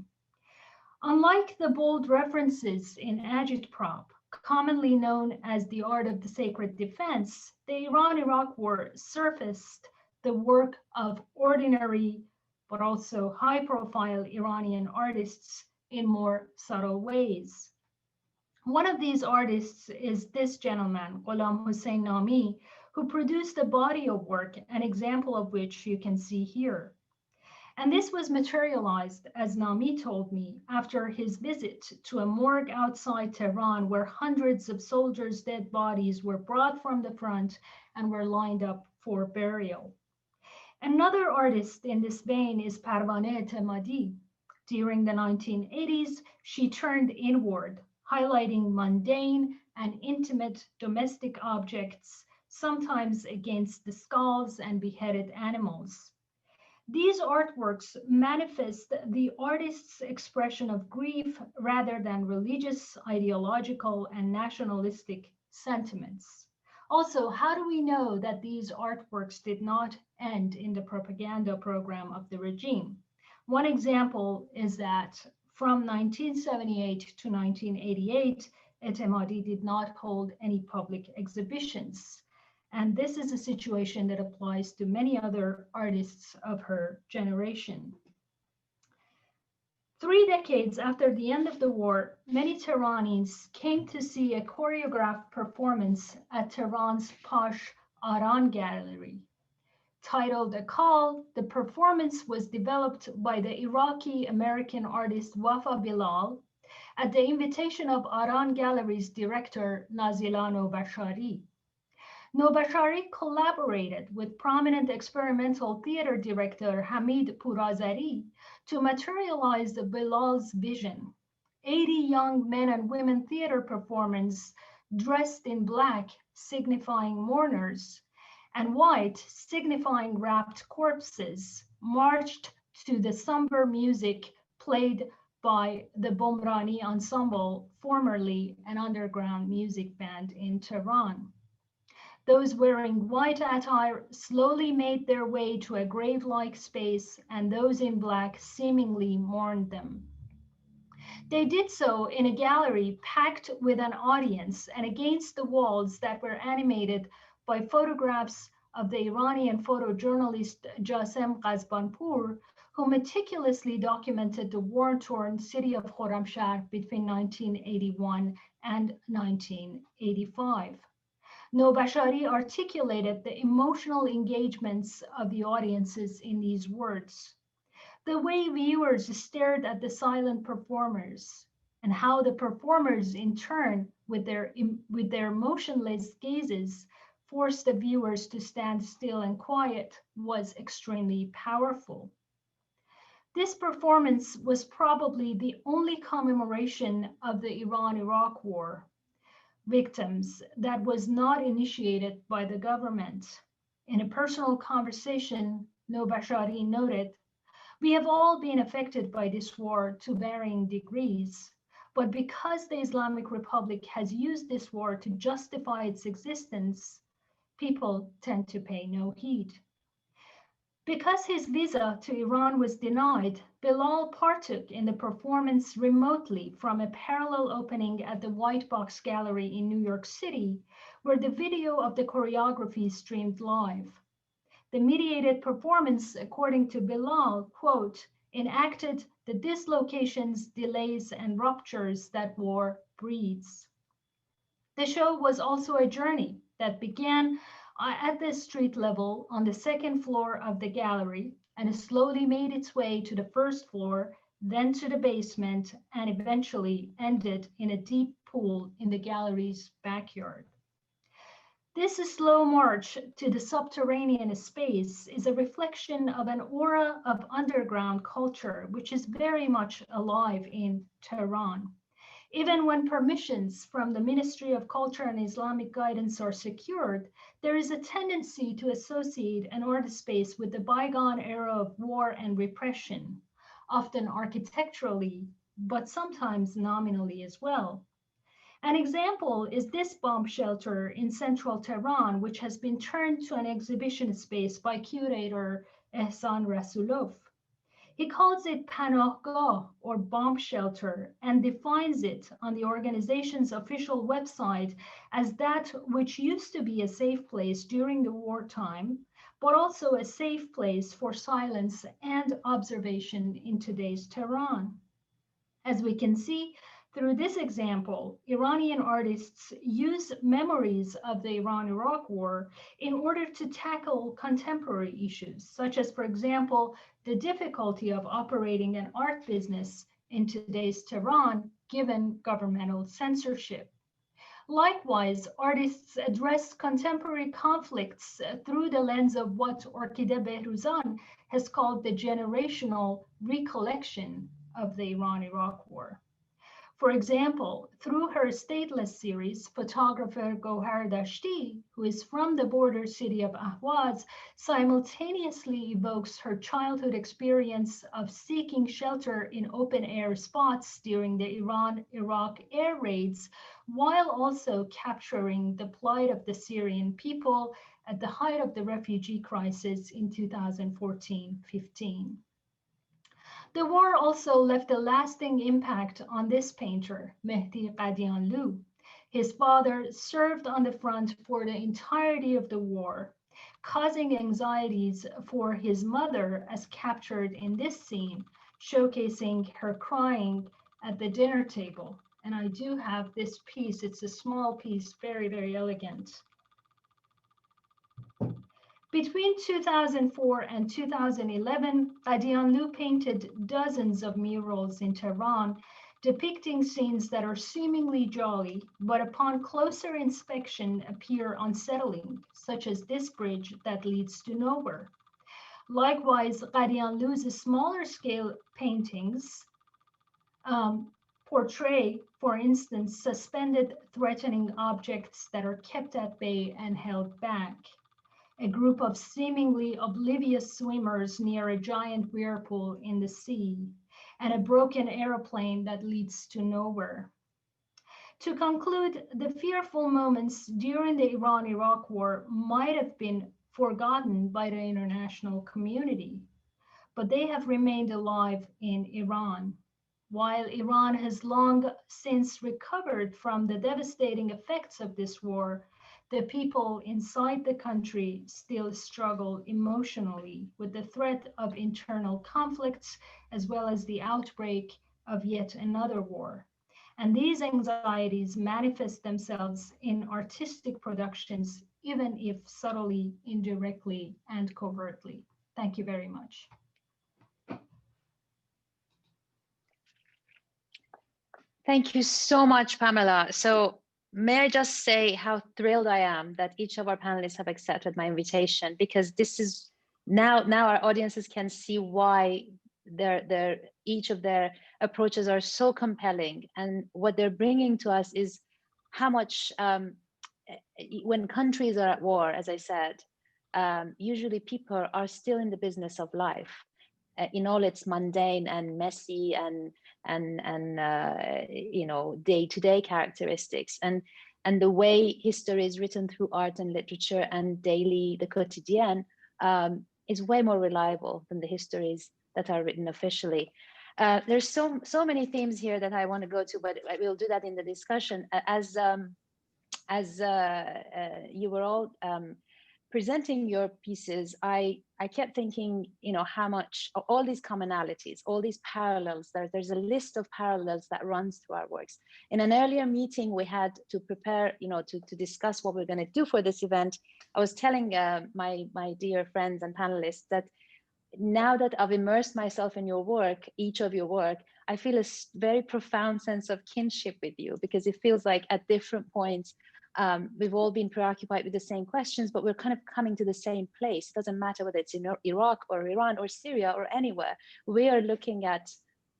Unlike the bold references in agitprop, commonly known as the art of the sacred defense, the Iran-Iraq war surfaced the work of ordinary but also high-profile Iranian artists in more subtle ways. One of these artists is this gentleman, Ghulam Hossein Nami, who produced a body of work, an example of which you can see here. And this was materialized, as Nami told me, after his visit to a morgue outside Tehran where hundreds of soldiers' dead bodies were brought from the front and were lined up for burial. Another artist in this vein is Parvaneh Etemadi. During the 1980s, she turned inward, highlighting mundane and intimate domestic objects, sometimes against the skulls and beheaded animals. These artworks manifest the artist's expression of grief rather than religious, ideological, and nationalistic sentiments. Also, how do we know that these artworks did not end in the propaganda program of the regime? One example is that from 1978 to 1988, Etemadi did not hold any public exhibitions. And this is a situation that applies to many other artists of her generation. 3 decades after the end of the war, many Tehranis came to see a choreographed performance at Tehran's posh Aran Gallery. Titled A Call, the performance was developed by the Iraqi-American artist Wafa Bilal at the invitation of Aran Gallery's director Nazila Nobashari. Nobashari collaborated with prominent experimental theater director Hamid Purazari to materialize Bilal's vision. 80 young men and women theater performers dressed in black, signifying mourners, and white, signifying wrapped corpses, marched to the somber music played by the Bomrani Ensemble, formerly an underground music band in Tehran. Those wearing white attire slowly made their way to a grave-like space, and those in black seemingly mourned them. They did so in a gallery packed with an audience and against the walls that were animated by photographs of the Iranian photojournalist Jasem Ghazbanpour, who meticulously documented the war-torn city of Khorramshahr between 1981 and 1985. Nobashari articulated the emotional engagements of the audiences in these words. The way viewers stared at the silent performers, and how the performers in turn, with their motionless gazes, forced the viewers to stand still and quiet, was extremely powerful. This performance was probably the only commemoration of the Iran-Iraq war victims that was not initiated by the government. In a personal conversation, Nobashari noted, We have all been affected by this war to varying degrees, but because the Islamic Republic has used this war to justify its existence, people tend to pay no heed. Because his visa to Iran was denied, Bilal partook in the performance remotely from a parallel opening at the White Box Gallery in New York City, where the video of the choreography streamed live. The mediated performance, according to Bilal, quote, enacted the dislocations, delays, and ruptures that war breeds. The show was also a journey that began at the street level on the second floor of the gallery and slowly made its way to the first floor, then to the basement, and eventually ended in a deep pool in the gallery's backyard. This slow march to the subterranean space is a reflection of an aura of underground culture, which is very much alive in Tehran. Even when permissions from the Ministry of Culture and Islamic Guidance are secured, there is a tendency to associate an art space with the bygone era of war and repression, often architecturally, but sometimes nominally as well. An example is this bomb shelter in central Tehran, which has been turned to an exhibition space by curator Ehsan Rasulov. He calls it Panahgah, or bomb shelter, and defines it on the organization's official website as that which used to be a safe place during the wartime, but also a safe place for silence and observation in today's Tehran. As we can see through this example, Iranian artists use memories of the Iran-Iraq War in order to tackle contemporary issues, such as, for example, the difficulty of operating an art business in today's Tehran, given governmental censorship. Likewise, artists address contemporary conflicts through the lens of what Orkideh Behrouzan has called the generational recollection of the Iran-Iraq War. For example, through her Stateless series, photographer Gohar Dashti, who is from the border city of Ahwaz, simultaneously evokes her childhood experience of seeking shelter in open-air spots during the Iran-Iraq air raids, while also capturing the plight of the Syrian people at the height of the refugee crisis in 2014-15. The war also left a lasting impact on this painter, Mehdi Qadianlu. His father served on the front for the entirety of the war, causing anxieties for his mother as captured in this scene, showcasing her crying at the dinner table. And I do have this piece. It's a small piece, very, very elegant. Between 2004 and 2011, Qadianlu painted dozens of murals in Tehran depicting scenes that are seemingly jolly, but upon closer inspection appear unsettling, such as this bridge that leads to nowhere. Likewise, Qadianlu's smaller scale paintings portray, for instance, suspended threatening objects that are kept at bay and held back. A group of seemingly oblivious swimmers near a giant whirlpool in the sea, and a broken airplane that leads to nowhere. To conclude, the fearful moments during the Iran-Iraq War might have been forgotten by the international community, but they have remained alive in Iran. While Iran has long since recovered from the devastating effects of this war, the people inside the country still struggle emotionally with the threat of internal conflicts, as well as the outbreak of yet another war. And these anxieties manifest themselves in artistic productions, even if subtly, indirectly, and covertly. Thank you very much. Thank you so much, Pamela. So may I just say how thrilled I am that each of our panelists have accepted my invitation, because this is now our audiences can see why each of their approaches are so compelling, and what they're bringing to us is how much when countries are at war, as I said, usually people are still in the business of life. in all its mundane and messy and you know, day-to-day characteristics, and the way history is written through art and literature and daily, the quotidien, is way more reliable than the histories that are written officially. There's so many themes here that I want to go to, but we'll do that in the discussion. As you were all presenting your pieces, I kept thinking, you know, how much all these commonalities, all these parallels, there's a list of parallels that runs through our works. In an earlier meeting we had to prepare, you know, to discuss what we're going to do for this event, I was telling my dear friends and panelists that now that I've immersed myself in your work, each of your work, I feel a very profound sense of kinship with you, because it feels like at different points, we've all been preoccupied with the same questions, but we're kind of coming to the same place. It doesn't matter whether it's in Iraq or Iran or Syria or anywhere. We are looking at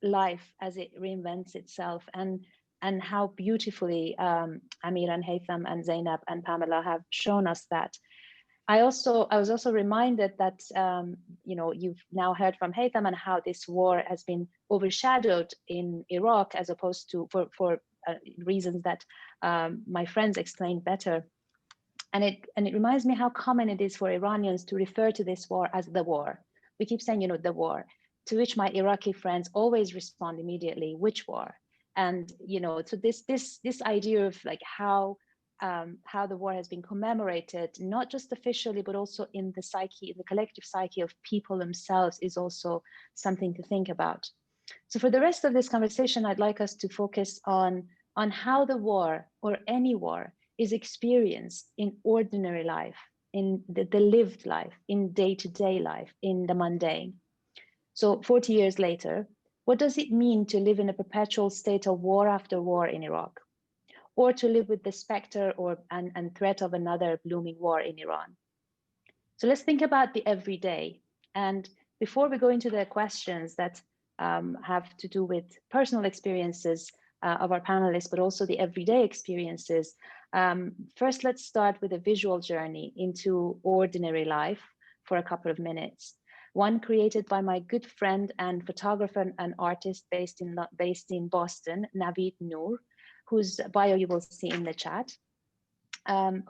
life as it reinvents itself, and how beautifully Amir and Haytham and Zainab and Pamela have shown us that. I was also reminded that you know, you've now heard from Haytham and how this war has been overshadowed in Iraq, as opposed to for reasons that my friends explained better. And it reminds me how common it is for Iranians to refer to this war as the war. We keep saying, you know, the war, to which my Iraqi friends always respond immediately, which war? And, you know, so this idea of like how the war has been commemorated, not just officially, but also in the psyche, in the collective psyche of people themselves, is also something to think about. So for the rest of this conversation, I'd like us to focus on how the war, or any war, is experienced in ordinary life, in the lived life, in day-to-day life, in the mundane. So 40 years later, what does it mean to live in a perpetual state of war after war in Iraq? Or to live with the specter and threat of another blooming war in Iran? So let's think about the everyday. And before we go into the questions that have to do with personal experiences of our panelists, but also the everyday experiences, first let's start with a visual journey into ordinary life for a couple of minutes. One created by my good friend and photographer and artist based in Boston, Naveed Noor, whose bio you will see in the chat,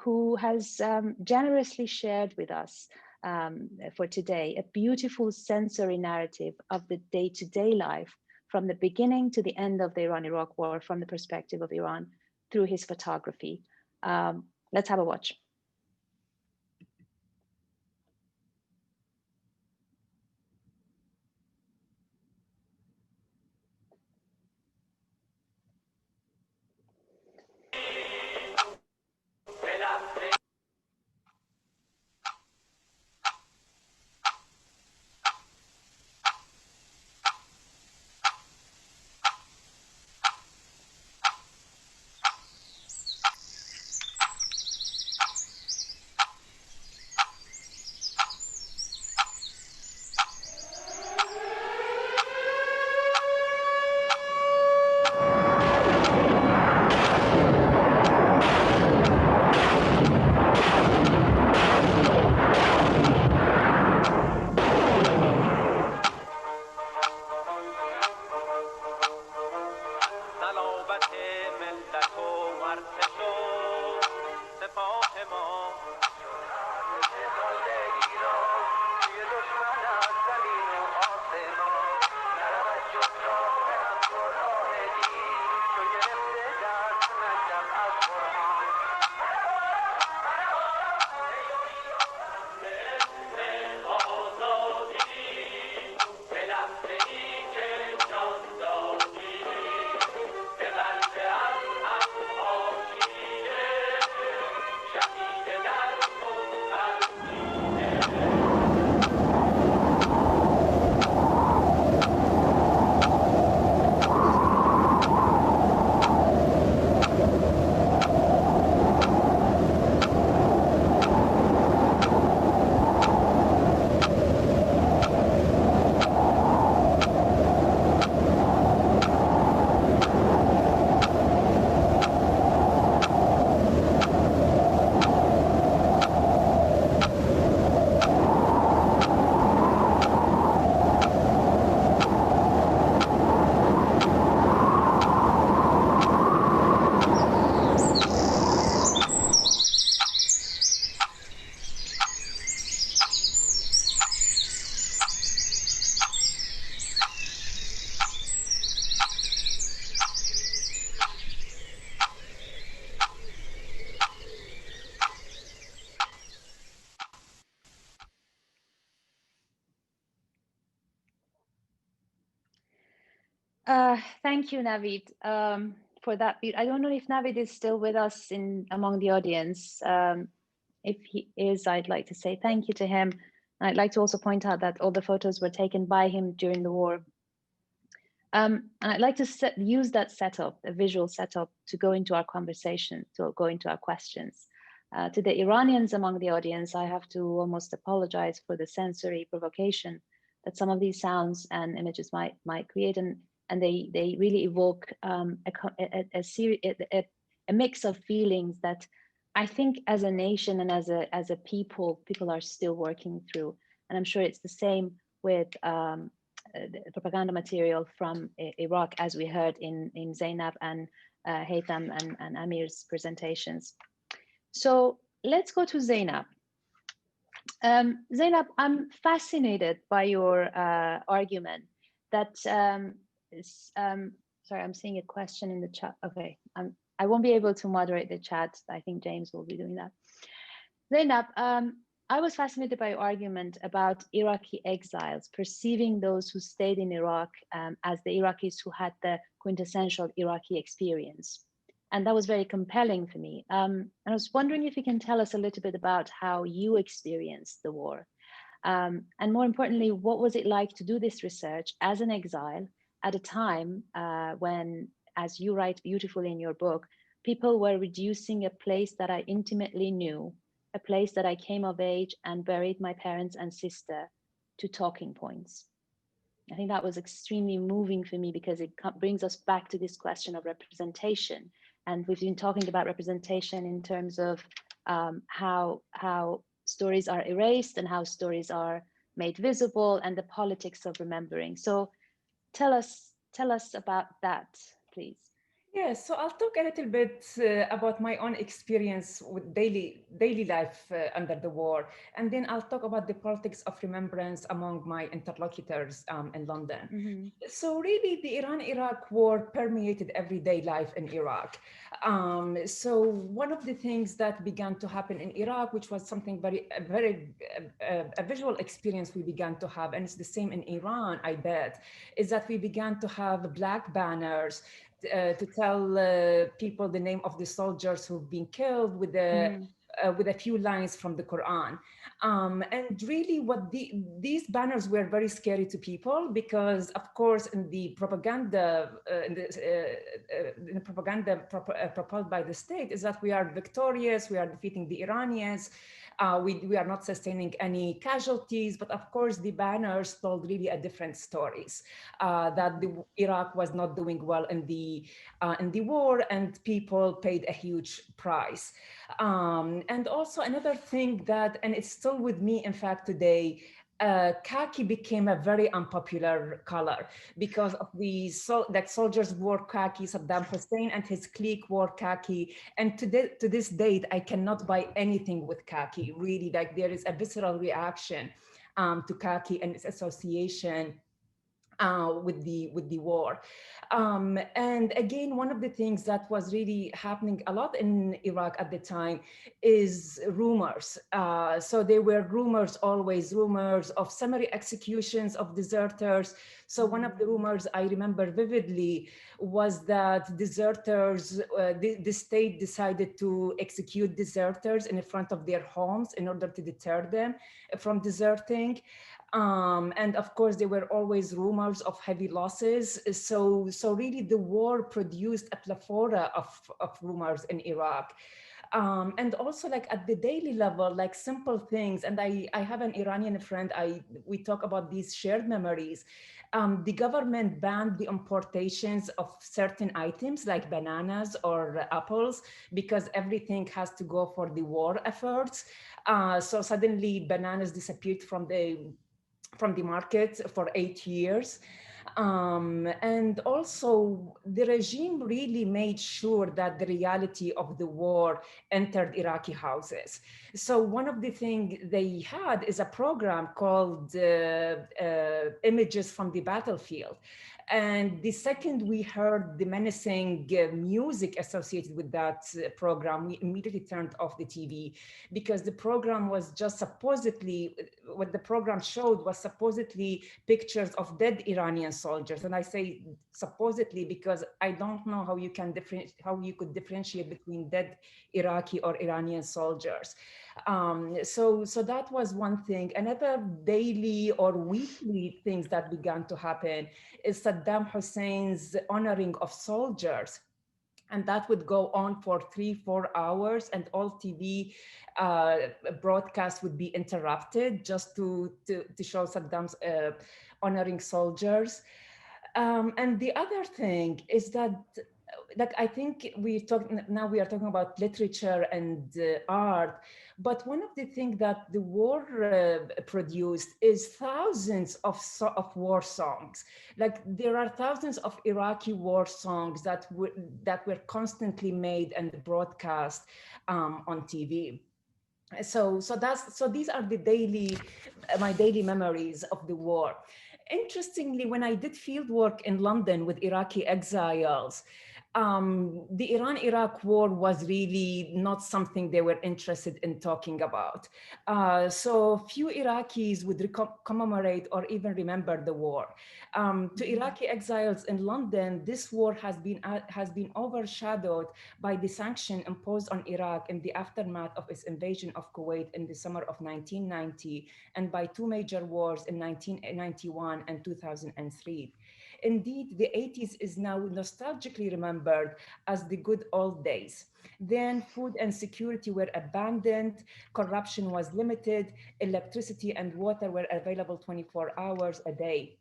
who has generously shared with us for today a beautiful sensory narrative of the day-to-day life from the beginning to the end of the Iran-Iraq war from the perspective of Iran through his photography. Let's have a watch. Thank you, Navid, for that. I don't know if Navid is still with us among the audience. If he is, I'd like to say thank you to him. I'd like to also point out that all the photos were taken by him during the war. And I'd like to use that setup, a visual setup, to go into our conversation, to go into our questions. To the Iranians among the audience, I have to almost apologize for the sensory provocation that some of these sounds and images might create, and they really evoke a mix of feelings that I think as a nation and as a people are still working through. And I'm sure it's the same with the propaganda material from Iraq, as we heard in Zainab and Haytham and Amir's presentations. So let's go to Zainab. Zainab, I'm fascinated by your argument that, sorry, I'm seeing a question in the chat. Okay, I won't be able to moderate the chat. I think James will be doing that. Zainab, I was fascinated by your argument about Iraqi exiles perceiving those who stayed in Iraq as the Iraqis who had the quintessential Iraqi experience. And that was very compelling for me. And I was wondering if you can tell us a little bit about how you experienced the war. And more importantly, what was it like to do this research as an exile at a time when, as you write beautifully in your book, people were reducing a place that I intimately knew, a place that I came of age and buried my parents and sister, to talking points. I think that was extremely moving for me because it brings us back to this question of representation. And we've been talking about representation in terms of how stories are erased and how stories are made visible, and the politics of remembering. So tell us about that, please. Yes, so I'll talk a little bit about my own experience with daily life under the war, and then I'll talk about the politics of remembrance among my interlocutors in London. Mm-hmm. So really, the Iran-Iraq war permeated everyday life in Iraq. So one of the things that began to happen in Iraq, which was something a visual experience we began to have, and it's the same in Iran, I bet, is that we began to have black banners to tell people the name of the soldiers who've been killed with a few lines from the Quran. And really these banners were very scary to people because, of course, in the propaganda, propelled by the state, is that we are victorious, we are defeating the Iranians, we are not sustaining any casualties, but of course the banners told really a different stories, that Iraq was not doing well in the war, and people paid a huge price. And also another thing that, and it's still with me in fact today, khaki became a very unpopular color because of that soldiers wore khaki, Saddam Hussein and his clique wore khaki, and to this date I cannot buy anything with khaki. Really, like there is a visceral reaction to khaki and its association with the war. And again, one of the things that was really happening a lot in Iraq at the time is rumors. So there were always rumors of summary executions of deserters. So one of the rumors I remember vividly was that deserters, the state decided to execute deserters in front of their homes in order to deter them from deserting. And of course, there were always rumors of heavy losses. So really the war produced a plethora of rumors in Iraq. And also like at the daily level, like simple things. And I have an Iranian friend, we talk about these shared memories. The government banned the importations of certain items like bananas or apples because everything has to go for the war efforts. So suddenly bananas disappeared from the market for 8 years. And also the regime really made sure that the reality of the war entered Iraqi houses. So one of the things they had is a program called Images from the Battlefield. And the second we heard the menacing music associated with that program, we immediately turned off the TV, because the program was just supposedly, what the program showed was supposedly pictures of dead Iranian soldiers. And I say supposedly because I don't know how you can could differentiate between dead Iraqi or Iranian soldiers. So that was one thing. Another daily or weekly things that began to happen is Saddam Hussein's honoring of soldiers. And that would go on for 3-4 hours, and all TV broadcasts would be interrupted just to show Saddam's honoring soldiers. And the other thing is that, like, I think we are talking about literature and art, but one of the things that the war produced is thousands of war songs. Like, there are thousands of Iraqi war songs that were constantly made and broadcast on TV. So these are my daily memories of the war. Interestingly, when I did field work in London with Iraqi exiles, the Iran-Iraq war was really not something they were interested in talking about. So few Iraqis would commemorate or even remember the war. To Iraqi exiles in London, this war has been overshadowed by the sanction imposed on Iraq in the aftermath of its invasion of Kuwait in the summer of 1990, and by two major wars in 1991 and 2003. Indeed, the 80s is now nostalgically remembered as the good old days. Then food and security were abandoned, corruption was limited, electricity and water were available 24 hours a day.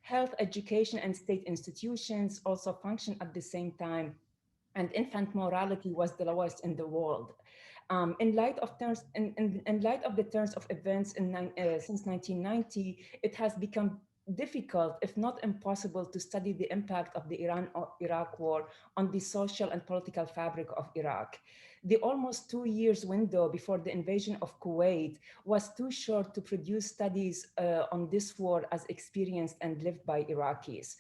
Health, education, and state institutions also functioned at the same time, and infant mortality was the lowest in the world. In light of the turns of events since 1990, it has become difficult, if not impossible, to study the impact of the Iran-Iraq war on the social and political fabric of Iraq. The almost 2 years window before the invasion of Kuwait was too short to produce studies on this war as experienced and lived by Iraqis.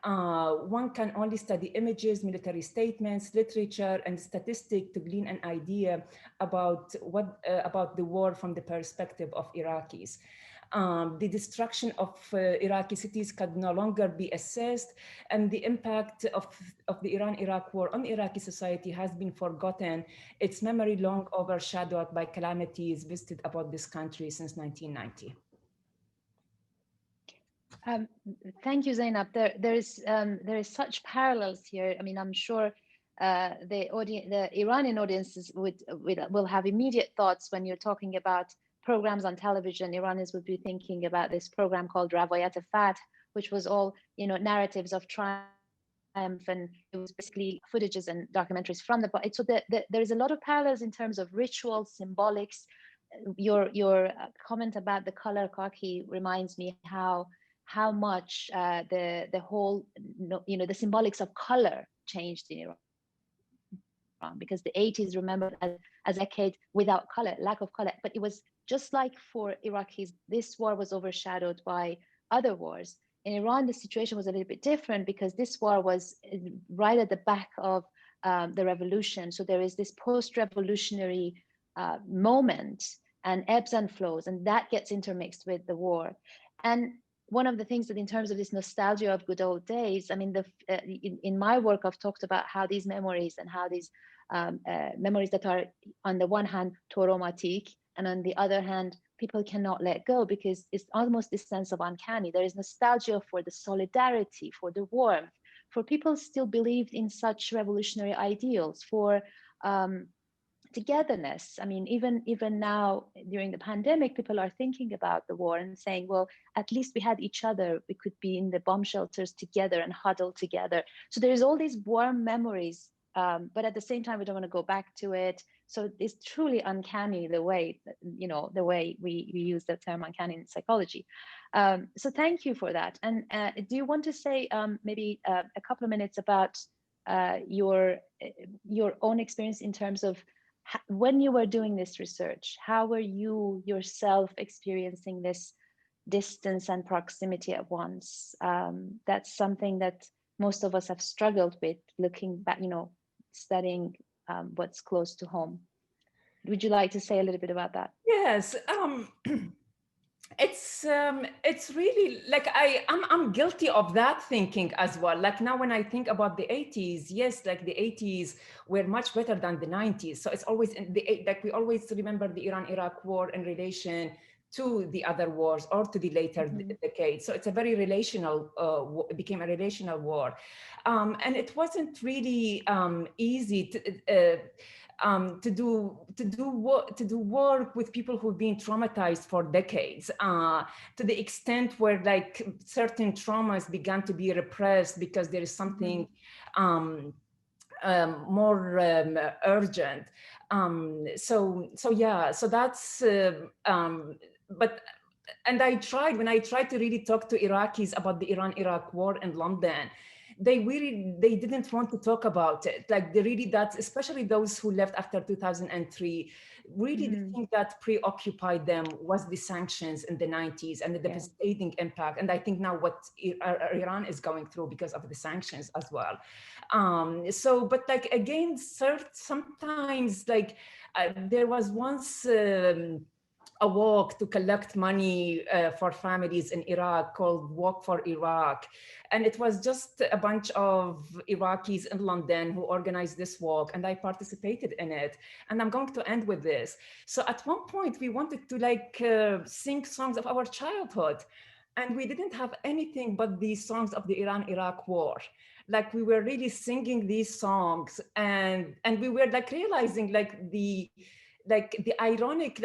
One can only study images, military statements, literature, and statistics to glean an idea about the war from the perspective of Iraqis. The destruction of Iraqi cities could no longer be assessed, and the impact of the Iran-Iraq war on Iraqi society has been forgotten, its memory long overshadowed by calamities visited about this country since 1990. Thank you, Zainab. There is such parallels here. I mean, I'm sure the Iranian audiences will have immediate thoughts when you're talking about programs on television. Iranians would be thinking about this program called Ravayat Fath, which was all, narratives of triumph, and it was basically footages and documentaries from the. So there is a lot of parallels in terms of ritual, symbolics. Your comment about the color khaki reminds me how much the whole, the symbolics of color changed in Iran, because the 80s remembered as a decade without color, lack of color. But it was just like for Iraqis, this war was overshadowed by other wars. In Iran, the situation was a little bit different because this war was right at the back of the revolution. So there is this post-revolutionary moment and ebbs and flows, and that gets intermixed with the war. And one of the things that in terms of this nostalgia of good old days, I mean, in my work, I've talked about how these memories and how these memories that are on the one hand traumatic, and on the other hand, people cannot let go because it's almost this sense of uncanny. There is nostalgia for the solidarity, for the warmth, for people still believed in such revolutionary ideals, for togetherness. I mean, even now during the pandemic, people are thinking about the war and saying, well, at least we had each other. We could be in the bomb shelters together and huddle together. So there's all these warm memories, but at the same time, we don't want to go back to it. So it's truly uncanny the way, the way we use the term uncanny in psychology. So thank you for that. And do you want to say maybe a couple of minutes about your own experience in terms of when you were doing this research? How were you yourself experiencing distance and proximity at once. That's something that most of us have struggled with, looking back, studying what's close to home. Would you like to say a little bit about that? Yes. It's really like I'm guilty of that thinking as well. Like now when I think about the 80s, yes, like the 80s were much better than the 90s. So it's always like we always remember the Iran-Iraq war in relation to the other wars or to the later decades. So it's a very relational, it became a relational war. And it wasn't really easy to do work with people who've been traumatized for decades, to the extent where like certain traumas began to be repressed because there is something more urgent. So that's and when I tried to really talk to Iraqis about the Iran-Iraq war in London, they didn't want to talk about it. Like that's especially those who left after 2003, really the thing that preoccupied them was the sanctions in the 90s and the devastating impact. And I think now what Iran is going through because of the sanctions as well. But like again, sometimes like there was once a walk to collect money for families in Iraq called Walk for Iraq. And it was just a bunch of Iraqis in London who organized this walk, and I participated in it. And I'm going to end with this. So at one point we wanted to like sing songs of our childhood, and we didn't have anything but these songs of the Iran-Iraq war. Like we were really singing these songs, and we were like realizing like the ironic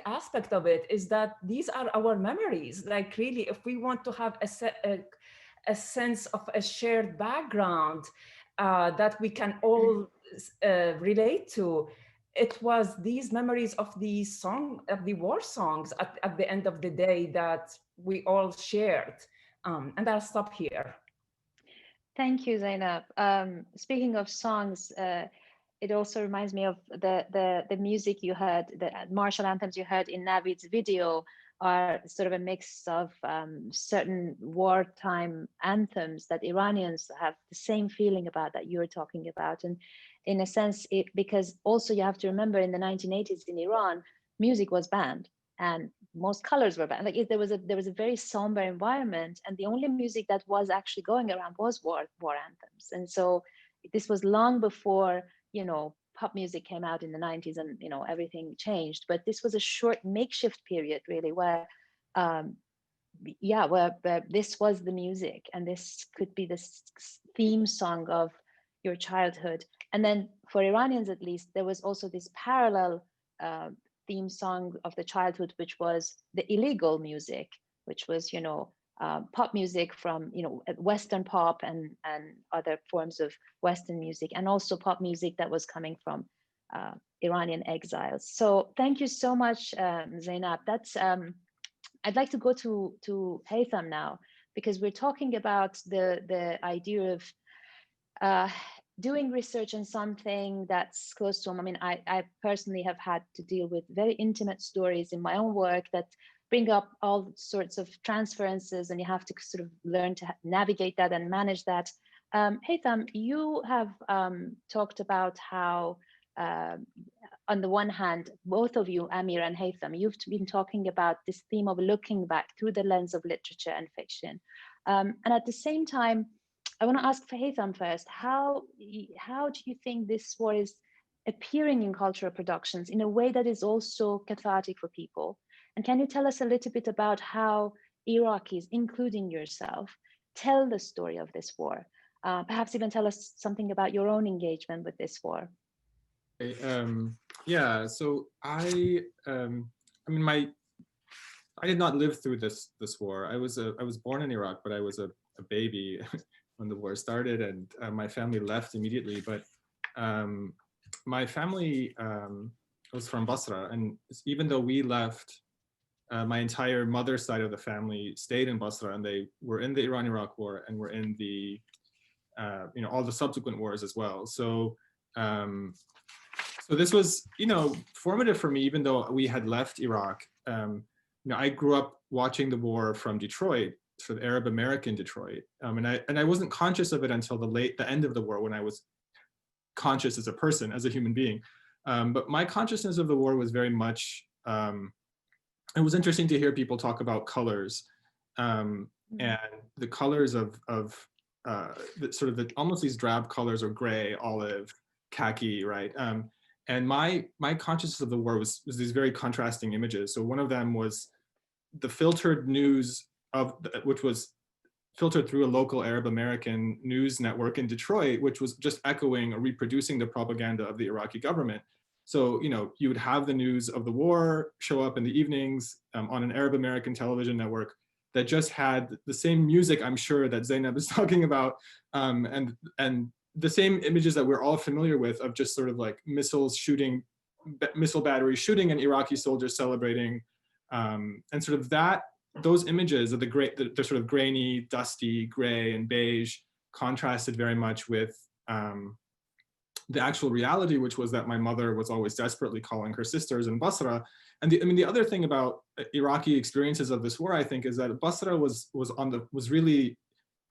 aspect of it is that these are our memories. Like really, if we want to have a sense of a shared background that we can all relate to, it was these memories of the war songs at the end of the day that we all shared. And I'll stop here. Thank you, Zainab. Speaking of songs, it also reminds me of the music you heard, the martial anthems you heard in Navid's video are sort of a mix of certain wartime anthems that Iranians have the same feeling about that you're talking about. And in a sense, because also you have to remember in the 1980s in Iran, music was banned and most colors were banned. Like there was a very somber environment, and the only music that was actually going around was war anthems. And so this was long before pop music came out in the 90s and everything changed. But this was a short makeshift period really where where this was the music, and this could be the theme song of your childhood. And then for Iranians at least, there was also this parallel theme song of the childhood, which was the illegal music, which was pop music from Western pop and other forms of Western music, and also pop music that was coming from Iranian exiles. So thank you so much, Zainab. That's I'd like to go to Haytham now, because we're talking about the idea of doing research on something that's close to home. I mean, I personally have had to deal with very intimate stories in my own work that bring up all sorts of transferences, and you have to sort of learn to navigate that and manage that. Haytham, you have talked about how, on the one hand, both of you, Amir and Haytham, you've been talking about this theme of looking back through the lens of literature and fiction. And at the same time, I want to ask for Haytham first, how do you think this war is appearing in cultural productions in a way that is also cathartic for people? And can you tell us a little bit about how Iraqis, including yourself, tell the story of this war? Perhaps even tell us something about your own engagement with this war. Yeah, so I did not live through this war. I was born in Iraq, but I was a baby when the war started, and my family left immediately. But my family was from Basra, and even though we left, my entire mother's side of the family stayed in Basra, and they were in the Iran-Iraq war and were in the all the subsequent wars as well. So So this was, formative for me, even though we had left Iraq. I grew up watching the war from Detroit, sort of Arab American Detroit, and I wasn't conscious of it until the end of the war, when I was conscious as a person, as a human being. But my consciousness of the war was very much. It was interesting to hear people talk about colors, and the colors of almost these drab colors, or gray, olive, khaki, right? And my consciousness of the war was these very contrasting images. So one of them was the filtered news which was filtered through a local Arab American news network in Detroit, which was just echoing or reproducing the propaganda of the Iraqi government. So, you would have the news of the war show up in the evenings on an Arab American television network that just had the same music, I'm sure, that Zainab is talking about, and the same images that we're all familiar with, of just sort of like missile batteries shooting and Iraqi soldiers celebrating, and sort of those images of the sort of grainy, dusty, gray, and beige contrasted very much with the actual reality, which was that my mother was always desperately calling her sisters in Basra. And the other thing about Iraqi experiences of this war, I think, is that Basra was really,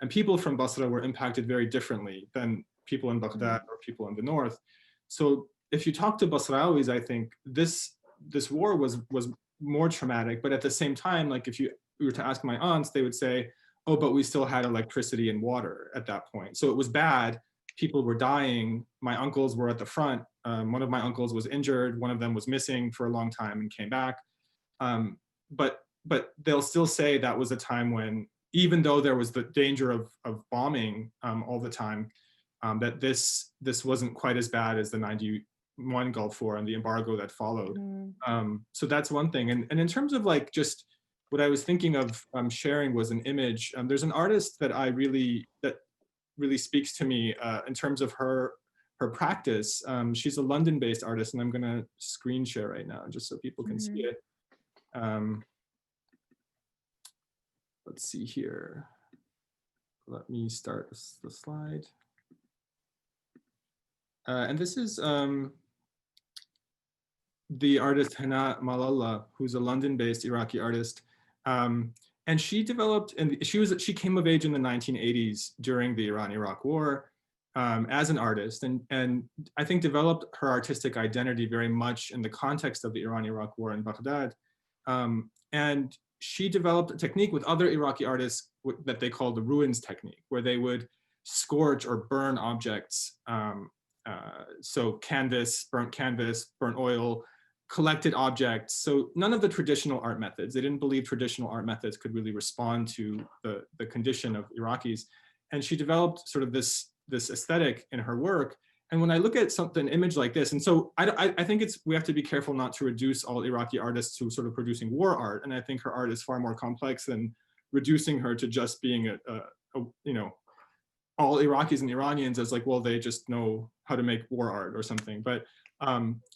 and people from Basra were impacted very differently than people in Baghdad or people in the north. So if you talk to Basrawis, I think this war was more traumatic, but at the same time, like if you were to ask my aunts, they would say, oh, but we still had electricity and water at that point. So it was bad. People were dying. My uncles were at the front. One of my uncles was injured. One of them was missing for a long time and came back. But they'll still say that was a time when, even though there was the danger of bombing all the time, that this wasn't quite as bad as the 91 Gulf War and the embargo that followed. So that's one thing. And in terms of just what I was thinking of sharing was an image. There's an artist that really speaks to me in terms of her practice. She's a London-based artist, and I'm going to screen share right now just so people can see it. Let's see here. Let me start the slide. And this is the artist Hana Malala, who's a London-based Iraqi artist. And she developed, and she came of age in the 1980s during the Iran-Iraq War as an artist, and I think developed her artistic identity very much in the context of the Iran-Iraq War in Baghdad. And she developed a technique with other Iraqi artists that they call the ruins technique, where they would scorch or burn objects. So burnt oil, collected objects. So none of the traditional art methods. They didn't believe traditional art methods could really respond to the condition of Iraqis. And she developed sort of this aesthetic in her work. And when I look at an image like this, and so I think we have to be careful not to reduce all Iraqi artists to sort of producing war art. And I think her art is far more complex than reducing her to just being all Iraqis and Iranians as well, they just know how to make war art or something. But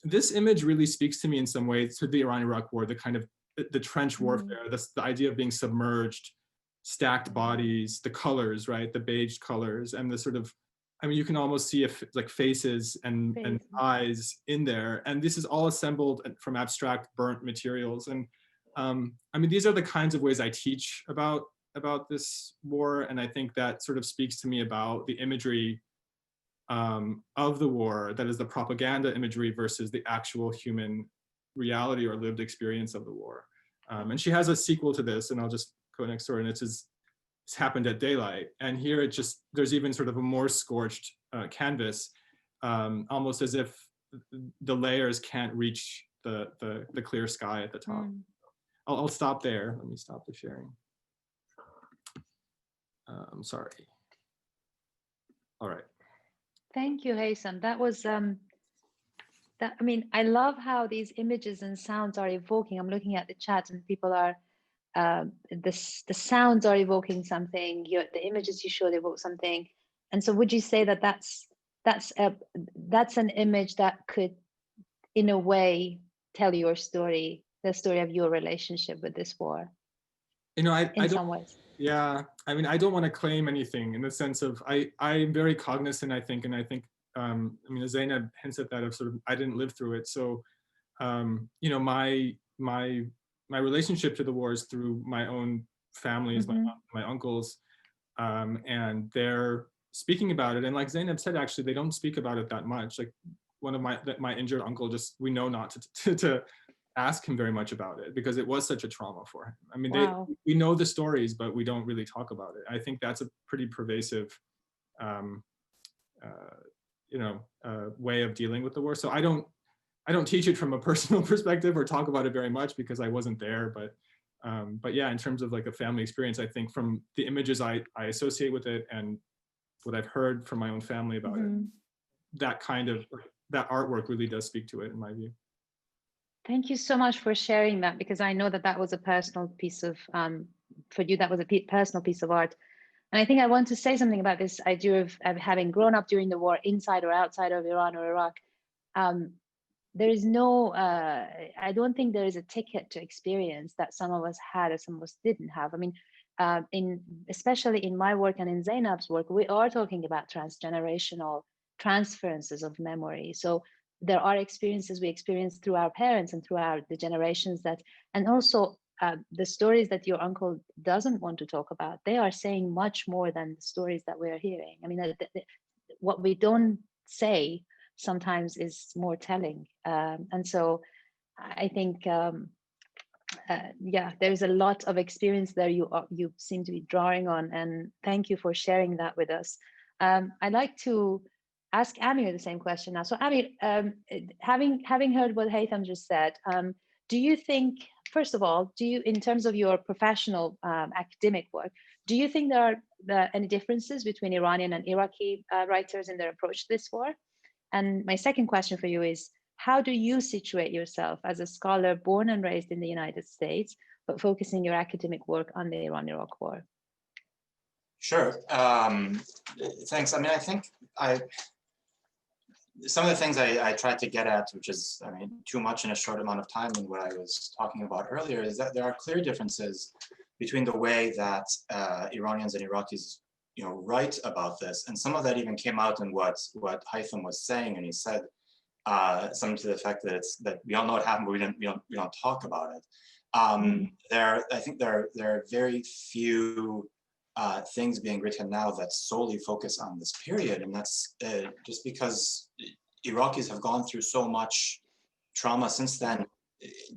this image really speaks to me in some ways to the Iran-Iraq War, the kind of the trench warfare, the idea of being submerged, stacked bodies, the colors, right? The beige colors, and the sort of, you can almost see faces and eyes in there. And this is all assembled from abstract burnt materials. And these are the kinds of ways I teach about this war. And I think that sort of speaks to me about the imagery of the war, that is the propaganda imagery versus the actual human reality or lived experience of the war. And she has a sequel to this, and I'll just go next door, and it's happened at daylight. And here there's even sort of a more scorched canvas, almost as if the layers can't reach the clear sky at the top. I'll stop there. Let me stop the sharing. I'm sorry. All right. Thank you, Haysam. That was I love how these images and sounds are evoking. I'm looking at the chat, and people are the sounds are evoking something. The images you showed evoke something. And so, would you say that that's an image that could, in a way, tell your story, the story of your relationship with this war? In some ways. Yeah, I don't want to claim anything in the sense of I'm very cognizant, I think I mean, Zainab hints at that of sort of, I didn't live through it. So, you know, my relationship to the war is through my own family, is my uncles, and they're speaking about it. And like Zainab said, actually, they don't speak about it that much. Like one of my injured uncle, just, we know not to ask him very much about it because it was such a trauma for him. I mean, Wow. we know the stories, but we don't really talk about it. I think that's a pretty pervasive, you know, way of dealing with the war. So I don't teach it from a personal perspective or talk about it very much because I wasn't there. But yeah, in terms of like a family experience, I think from the images I associate with it and what I've heard from my own family about it, that artwork really does speak to it in my view. Thank you so much for sharing that, because I know that was a personal piece of, for you, that was a personal piece of art. And I think I want to say something about this idea of having grown up during the war, inside or outside of Iran or Iraq. There is no, I don't think there is a ticket to experience that some of us had or some of us didn't have. I mean, especially in my work and in Zainab's work, we are talking about transgenerational transferences of memory. So there are experiences we experience through our parents and throughout the generations that, and also the stories that your uncle doesn't want to talk about, they are saying much more than the stories that we're hearing. I mean, what we don't say sometimes is more telling. And so I think, yeah, there's a lot of experience there you seem to be drawing on, and thank you for sharing that with us. I'd like to ask Amir the same question now. So Amir, having heard what Haytham just said, do you think, first of all, in terms of your professional academic work, do you think there are any differences between Iranian and Iraqi writers in their approach to this war? And my second question for you is, how do you situate yourself as a scholar born and raised in the United States, but focusing your academic work on the Iran-Iraq war? Sure. Thanks. I mean, I think some of the things I tried to get at, which is, I mean, too much in a short amount of time, and what I was talking about earlier, is that there are clear differences between the way that Iranians and Iraqis, you know, write about this, and some of that even came out in what Haytham was saying, and he said something to the effect that we all know what happened, but we don't talk about it. I think there are very few things being written now that solely focus on this period, and that's just because Iraqis have gone through so much trauma since then,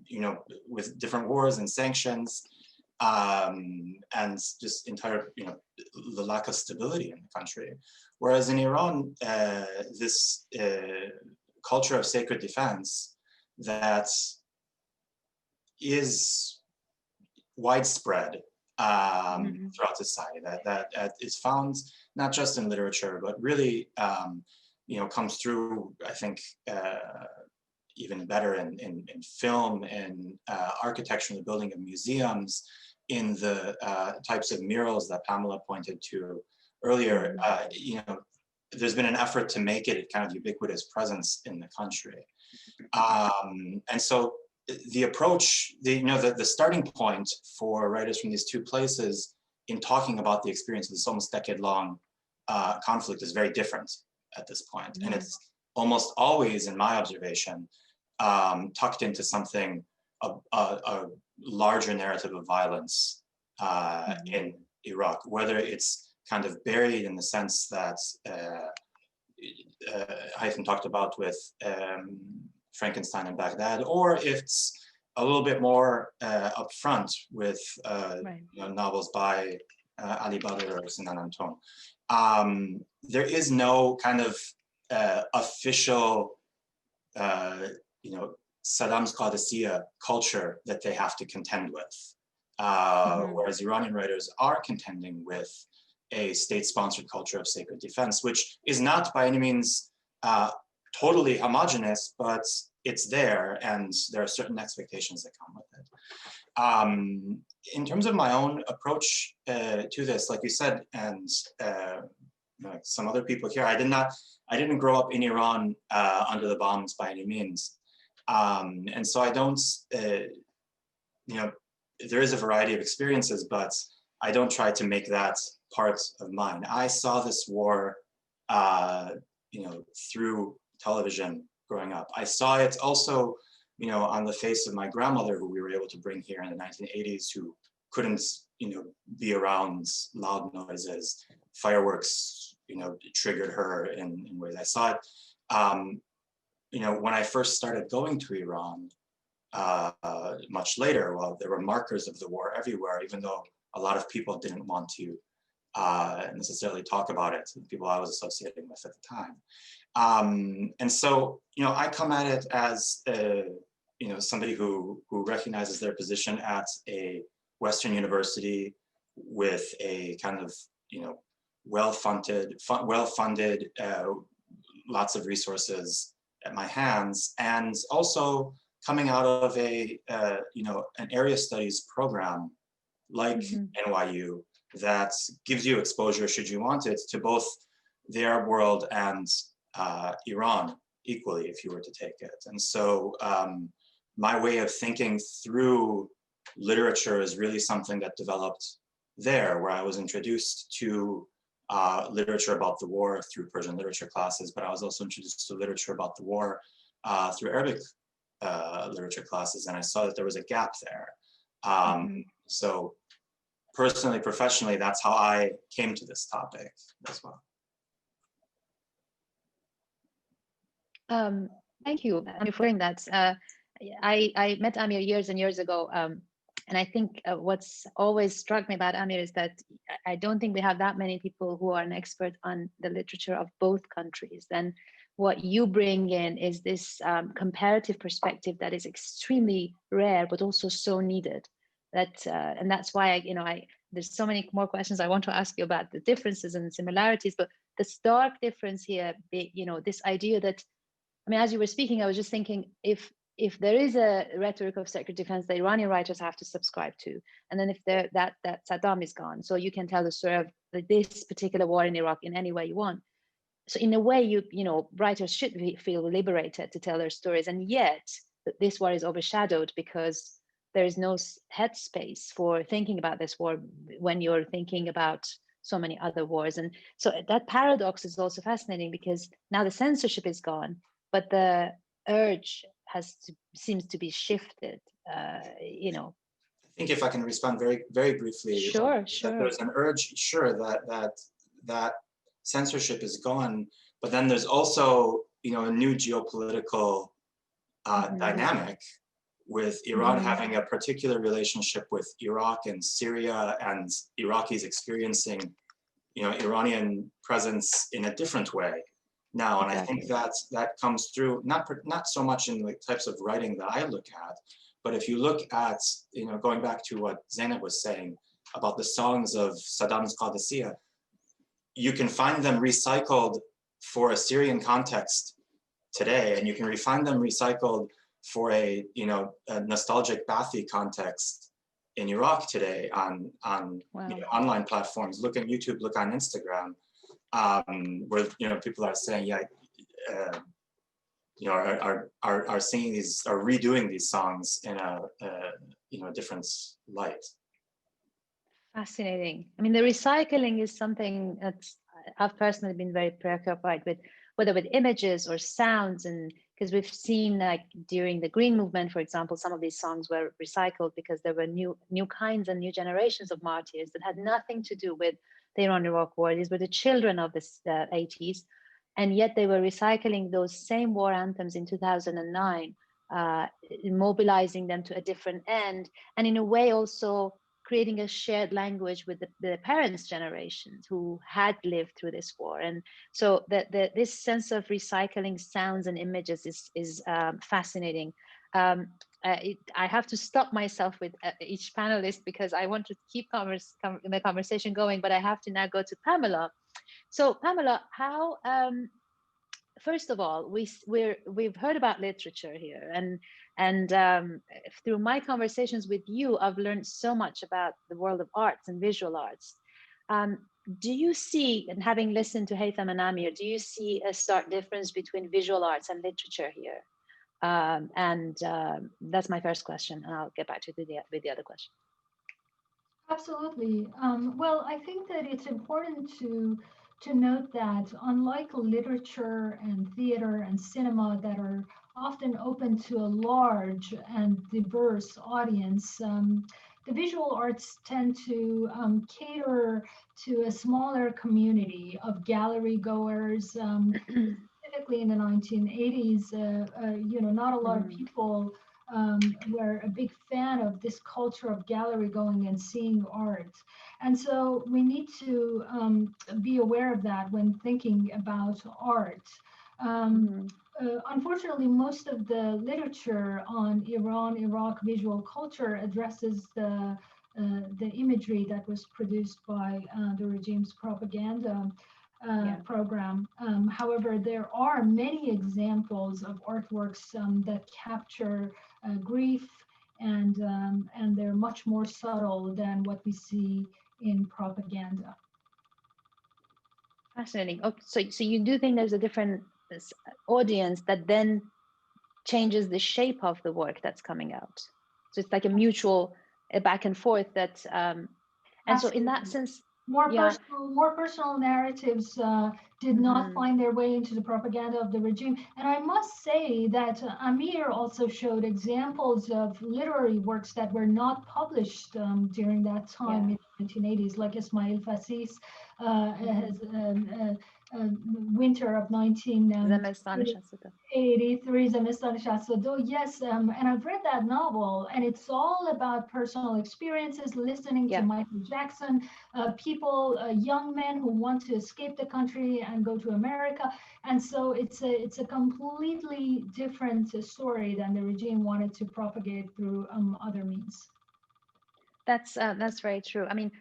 you know, with different wars and sanctions, and just entire, you know, the lack of stability in the country. Whereas in Iran, this culture of sacred defense that is widespread throughout society, that is found not just in literature, but really, you know, comes through, I think, even better in film and architecture, in the building of museums, in the types of murals that Pamela pointed to earlier. You know, there's been an effort to make it a kind of ubiquitous presence in the country. And so the approach, you know, the starting point for writers from these two places in talking about the experience of this almost decade-long conflict is very different at this point. And it's almost always, in my observation, tucked into something, a larger narrative of violence in Iraq, whether it's kind of buried in the sense that Haytham talked about with Frankenstein in Baghdad, or if it's a little bit more upfront with you know, novels by Ali Badr or Sinan Anton. There is no kind of official, you know, Saddam's Qadisiyya culture that they have to contend with. Whereas Iranian writers are contending with a state-sponsored culture of sacred defense, which is not by any means totally homogenous, but it's there, and there are certain expectations that come with it. In terms of my own approach to this, like you said, and like some other people here, I didn't grow up in Iran under the bombs by any means. And so I don't, you know, there is a variety of experiences, but I don't try to make that part of mine. I saw this war, you through television growing up. I saw it also, on the face of my grandmother, who we were able to bring here in the 1980s, who couldn't, be around loud noises. Fireworks, triggered her in ways. I saw it, when I first started going to Iran, much later. Well, there were markers of the war everywhere, even though a lot of people didn't want to necessarily talk about it, the people I was associating with at the time. And so, I come at it as, somebody who recognizes their position at a Western university with a kind of, well-funded, lots of resources at my hands, and also coming out of an area studies program like NYU that gives you exposure, should you want it, to both the Arab world and Iran equally, if you were to take it. And so my way of thinking through literature is really something that developed there, where I was introduced to literature about the war through Persian literature classes, but I was also introduced to literature about the war through Arabic literature classes, and I saw that there was a gap there. So personally, professionally, that's how I came to this topic as well. Thank you, Amir, for sharing that. I met Amir years and years ago, and I think what's always struck me about Amir is that I don't think we have that many people who are an expert on the literature of both countries. And what you bring in is this comparative perspective that is extremely rare, but also so needed. And that's why there's so many more questions I want to ask you about the differences and similarities. But the stark difference here, this idea that, as you were speaking, I was just thinking, if there is a rhetoric of sacred defense the Iranian writers have to subscribe to, and then if that Saddam is gone, so you can tell the story of this particular war in Iraq in any way you want. So in a way, writers should feel liberated to tell their stories, and yet this war is overshadowed because there is no headspace for thinking about this war when you're thinking about so many other wars. And so that paradox is also fascinating, because now the censorship is gone, but the urge seems to be shifted. I think if I can respond very, very briefly. Sure. There's an urge, sure, that censorship is gone, but then there's also, a new geopolitical dynamic with Iran having a particular relationship with Iraq and Syria, and Iraqis experiencing, Iranian presence in a different way now. And exactly. I think that comes through, not so much in the types of writing that I look at, but if you look at, going back to what Zainab was saying about the songs of Saddam's Qadisiyah, you can find them recycled for a Syrian context today, and you can find them recycled for a nostalgic Ba'athi context in Iraq today on wow. Online platforms. Look at YouTube, look on Instagram, where people are saying, are singing these, are redoing these songs in a different light. Fascinating. The recycling is something that I've personally been very preoccupied with, whether with images or sounds, and because we've seen, like during the Green Movement, for example, some of these songs were recycled because there were new kinds and new generations of martyrs that had nothing to do with the Iran-Iraq war. These were the children of the 80s, and yet they were recycling those same war anthems in 2009, mobilizing them to a different end, and in a way also creating a shared language with the parents' generations who had lived through this war. And so this sense of recycling sounds and images is fascinating. I have to stop myself with each panelist because I want to keep the conversation going, but I have to now go to Pamela. So Pamela, how, first of all, we've heard about literature here, and through my conversations with you, I've learned so much about the world of arts and visual arts. Do you see, and having listened to Haytham and Amir, do you see a stark difference between visual arts and literature here? That's my first question, and I'll get back to with the other question. Absolutely. Well, I think that it's important to to note that unlike literature and theater and cinema that are often open to a large and diverse audience, the visual arts tend to cater to a smaller community of gallery goers. Specifically in the 1980s, not a lot of people were a big fan of this culture of gallery going and seeing art. And so we need to be aware of that when thinking about art. Unfortunately, most of the literature on Iran, Iraq visual culture addresses the imagery that was produced by the regime's propaganda program. However, there are many examples of artworks that capture grief, and they're much more subtle than what we see in propaganda. Fascinating. Okay, so you do think there's a different audience that then changes the shape of the work that's coming out. So it's like a mutual back and forth that, and Absolutely. So in that sense, more personal narratives did not find their way into the propaganda of the regime. And I must say that Amir also showed examples of literary works that were not published during that time in the 1980s, like Ismail Fassis, winter of 1983, Zemestan Shastado. Yes, and I've read that novel, and it's all about personal experiences, listening to Michael Jackson, people, young men who want to escape the country and go to America. And so it's a completely different story than the regime wanted to propagate through other means. That's very true. I mean,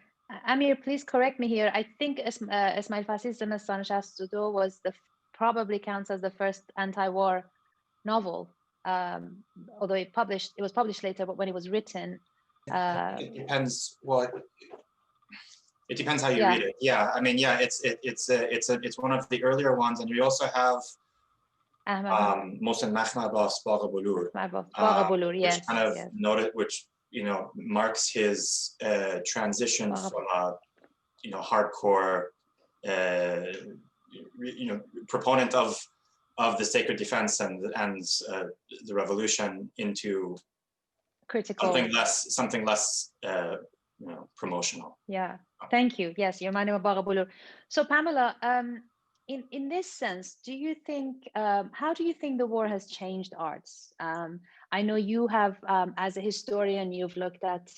Amir, please correct me here. I think Ismail Fassis Zemestan Shastado was probably counts as the first anti-war novel, although it was published later. But when it was written, it depends what. It depends how you read it. Yeah, I mean, it's one of the earlier ones, and you also have Mohsen Makhnaba's Bagh Bulur, which kind of noted, which marks his transition from a hardcore proponent of the sacred defense and the revolution into critical something less promotional. Yeah, thank you. Yes, you're Manima Bagh Bulur. So Pamela, in this sense, do you think how do you think the war has changed arts? I know you have, as a historian, you've looked at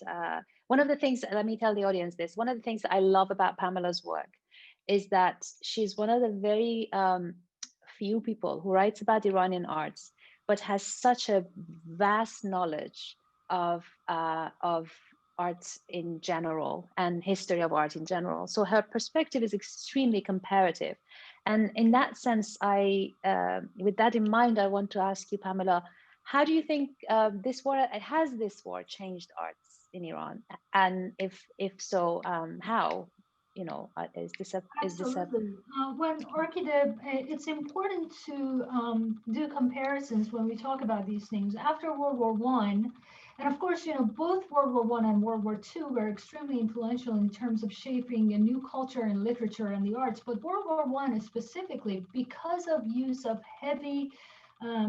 one of the things. Let me tell the audience this. One of the things that I love about Pamela's work is that she's one of the very few people who writes about Iranian arts, but has such a vast knowledge of arts in general and history of art in general. So her perspective is extremely comparative. And in that sense, with that in mind, I want to ask you, Pamela, how do you think this war changed arts in Iran? And if so, how? Is this a? When Orkideh, it's important to do comparisons when we talk about these things. After World War I, and of course, both World War I and World War II were extremely influential in terms of shaping a new culture in literature and the arts. But World War I is specifically because of use of heavy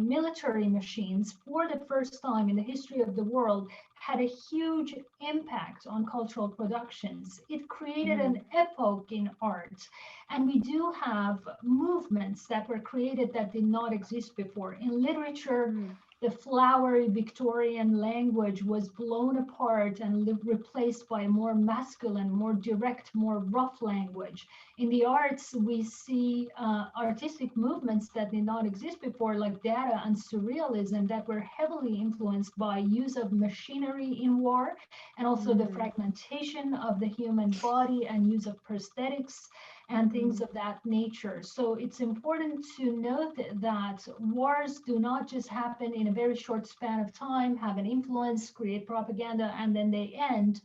military machines for the first time in the history of the world had a huge impact on cultural productions. It created an epoch in art. And we do have movements that were created that did not exist before. In literature, the flowery Victorian language was blown apart and replaced by a more masculine, more direct, more rough language. In the arts, we see artistic movements that did not exist before, like Dada and Surrealism, that were heavily influenced by use of machinery in war, and also the fragmentation of the human body and use of prosthetics and things of that nature. So it's important to note that wars do not just happen in a very short span of time, have an influence, create propaganda, and then they end,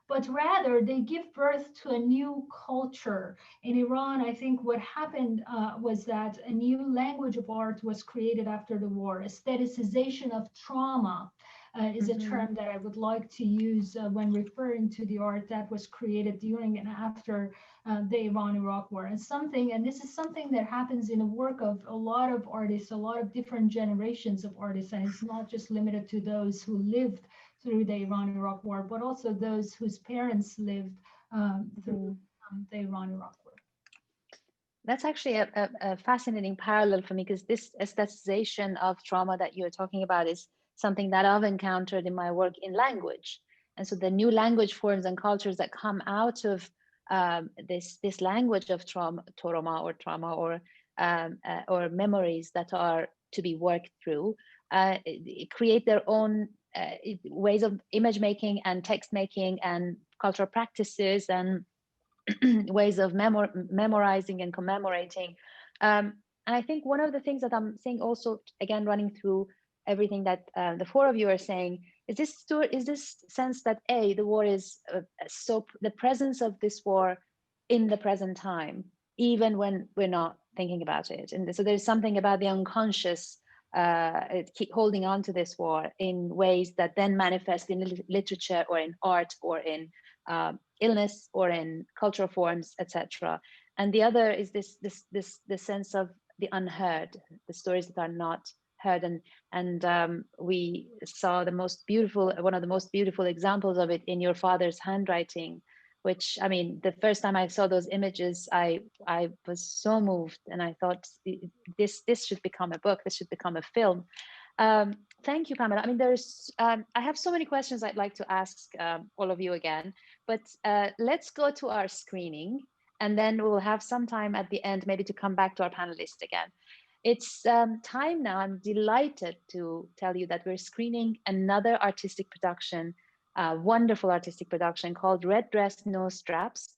but rather they give birth to a new culture. In Iran, I think what happened was that a new language of art was created after the war, aestheticization of trauma, is a term that I would like to use when referring to the art that was created during and after the Iran-Iraq War. And this is something that happens in the work of a lot of artists, a lot of different generations of artists, and it's not just limited to those who lived through the Iran-Iraq War, but also those whose parents lived through the Iran-Iraq War. That's actually a fascinating parallel for me, because this aestheticization of trauma that you're talking about is something that I've encountered in my work in language. And so the new language forms and cultures that come out of this language of trauma or memories that are to be worked through, create their own ways of image making and text making and cultural practices and ways of memorizing and commemorating. And I think one of the things that I'm saying also, again, running through everything that the four of you are saying, is this sense that the war is the presence of this war in the present time, even when we're not thinking about it. And so there's something about the unconscious keep holding on to this war in ways that then manifest in literature or in art or in illness or in cultural forms, etc. And the other is this sense of the unheard, the stories that are not heard. And we saw one of the most beautiful examples of it in your father's handwriting, which, I mean, the first time I saw those images, I was so moved, and I thought this should become a book, this should become a film. Thank you, Pamela. I mean, I have so many questions I'd like to ask all of you again, but let's go to our screening, and then we'll have some time at the end maybe to come back to our panelists again. It's time now. I'm delighted to tell you that we're screening another artistic production, wonderful artistic production called Red Dress, No Straps,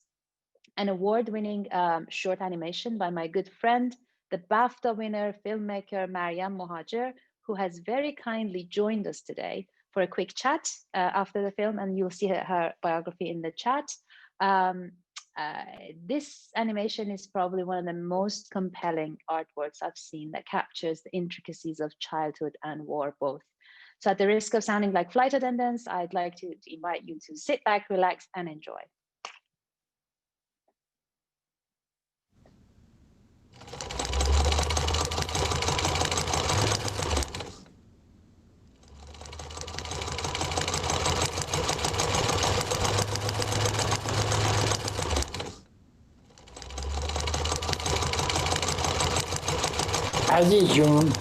an award-winning short animation by my good friend, the BAFTA winner filmmaker Maryam Mohajer, who has very kindly joined us today for a quick chat after the film, and you'll see her biography in the chat. This animation is probably one of the most compelling artworks I've seen that captures the intricacies of childhood and war both. So at the risk of sounding like flight attendants, I'd like to invite you to sit back, relax, and enjoy. عزیز جون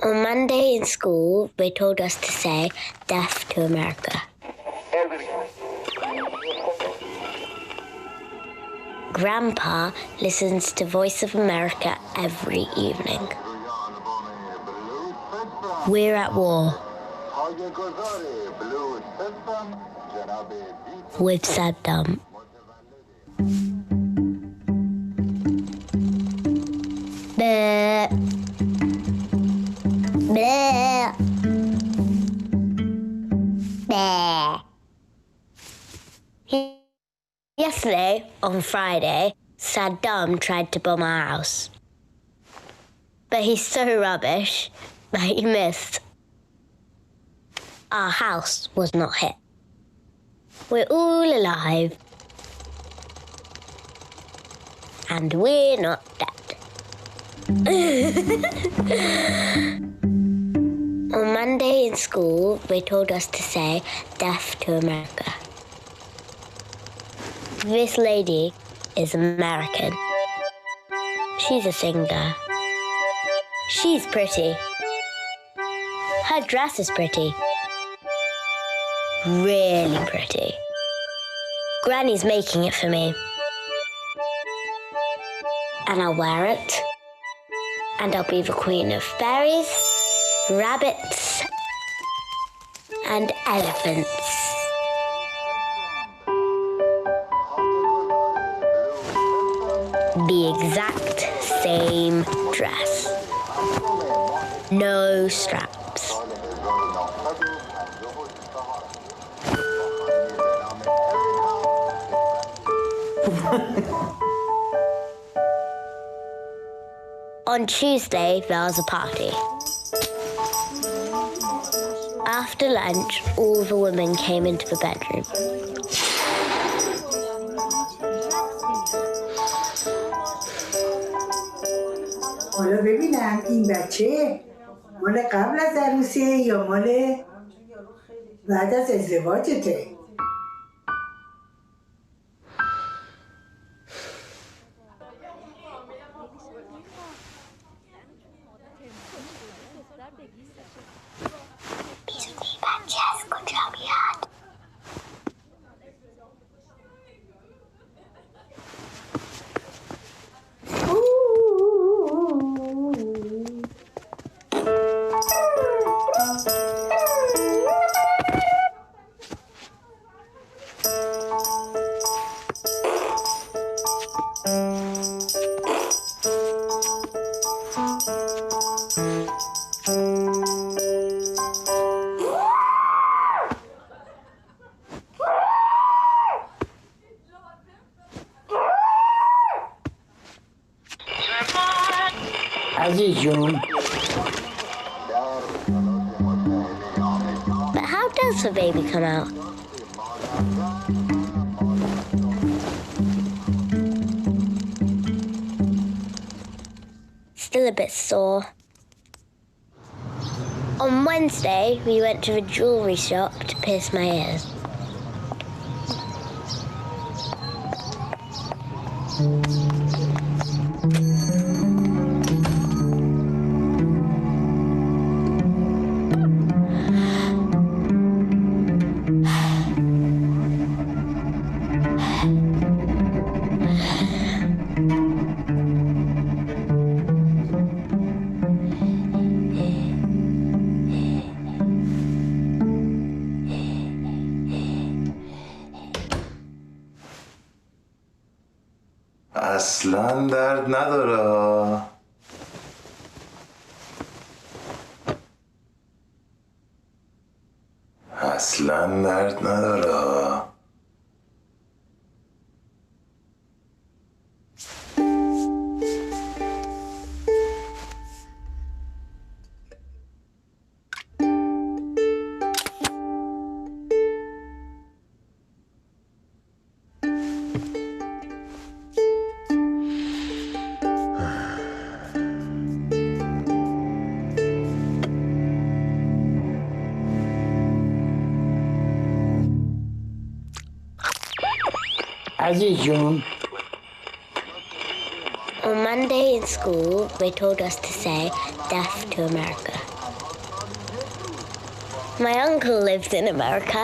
On Monday in school, they told us to say death to America. Grandpa listens to Voice of America every evening. We're at war. With Saddam. Bleh. Bleh. Bleh. Yesterday, on Friday, Saddam tried to bomb our house. But he's so rubbish that he missed. Our house was not hit. We're all alive. And we're not dead. On Monday in school, they told us to say death to America. This lady is American. She's a singer. She's pretty. Her dress is pretty. Really pretty. Granny's making it for me. And I'll wear it. And I'll be the queen of fairies, rabbits, and elephants. The exact same dress. No straps. On Tuesday, there was a party. After lunch, all the women came into the bedroom. حالا ببینم این بچه مال قبل از عروسیه یا مال بعد از ازدواجته؟ بچه از کجا میاد؟ عزیز جون But how does the baby come out? Still a bit sore. On Wednesday, we went to the jewellery shop to pierce my ears. اصلا درد نداره. اصلا درد نداره. عزیز جون On Monday in school, they told us to say death to America. My uncle lives in America.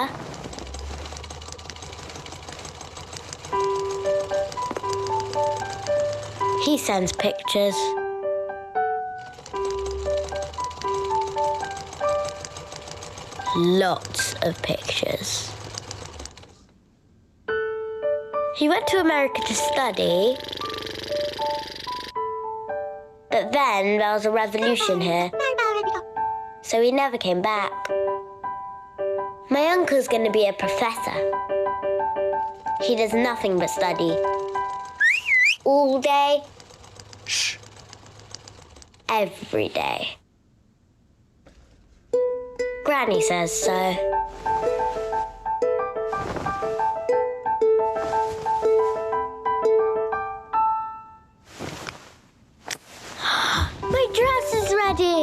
He sends pictures. Lots of pictures. He went to America to study, but then there was a revolution here, so he never came back. My uncle's going to be a professor. He does nothing but study. All day, every day. Granny says so. My dress is ready.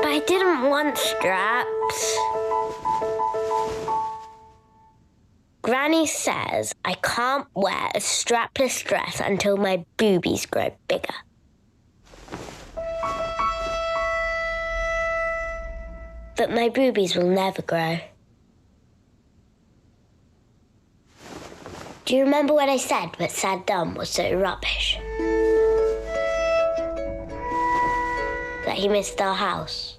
But I didn't want straps. Granny says I can't wear a strapless dress until my boobies grow bigger. But my boobies will never grow. Do you remember when I said that Saddam was so rubbish? That he missed our house?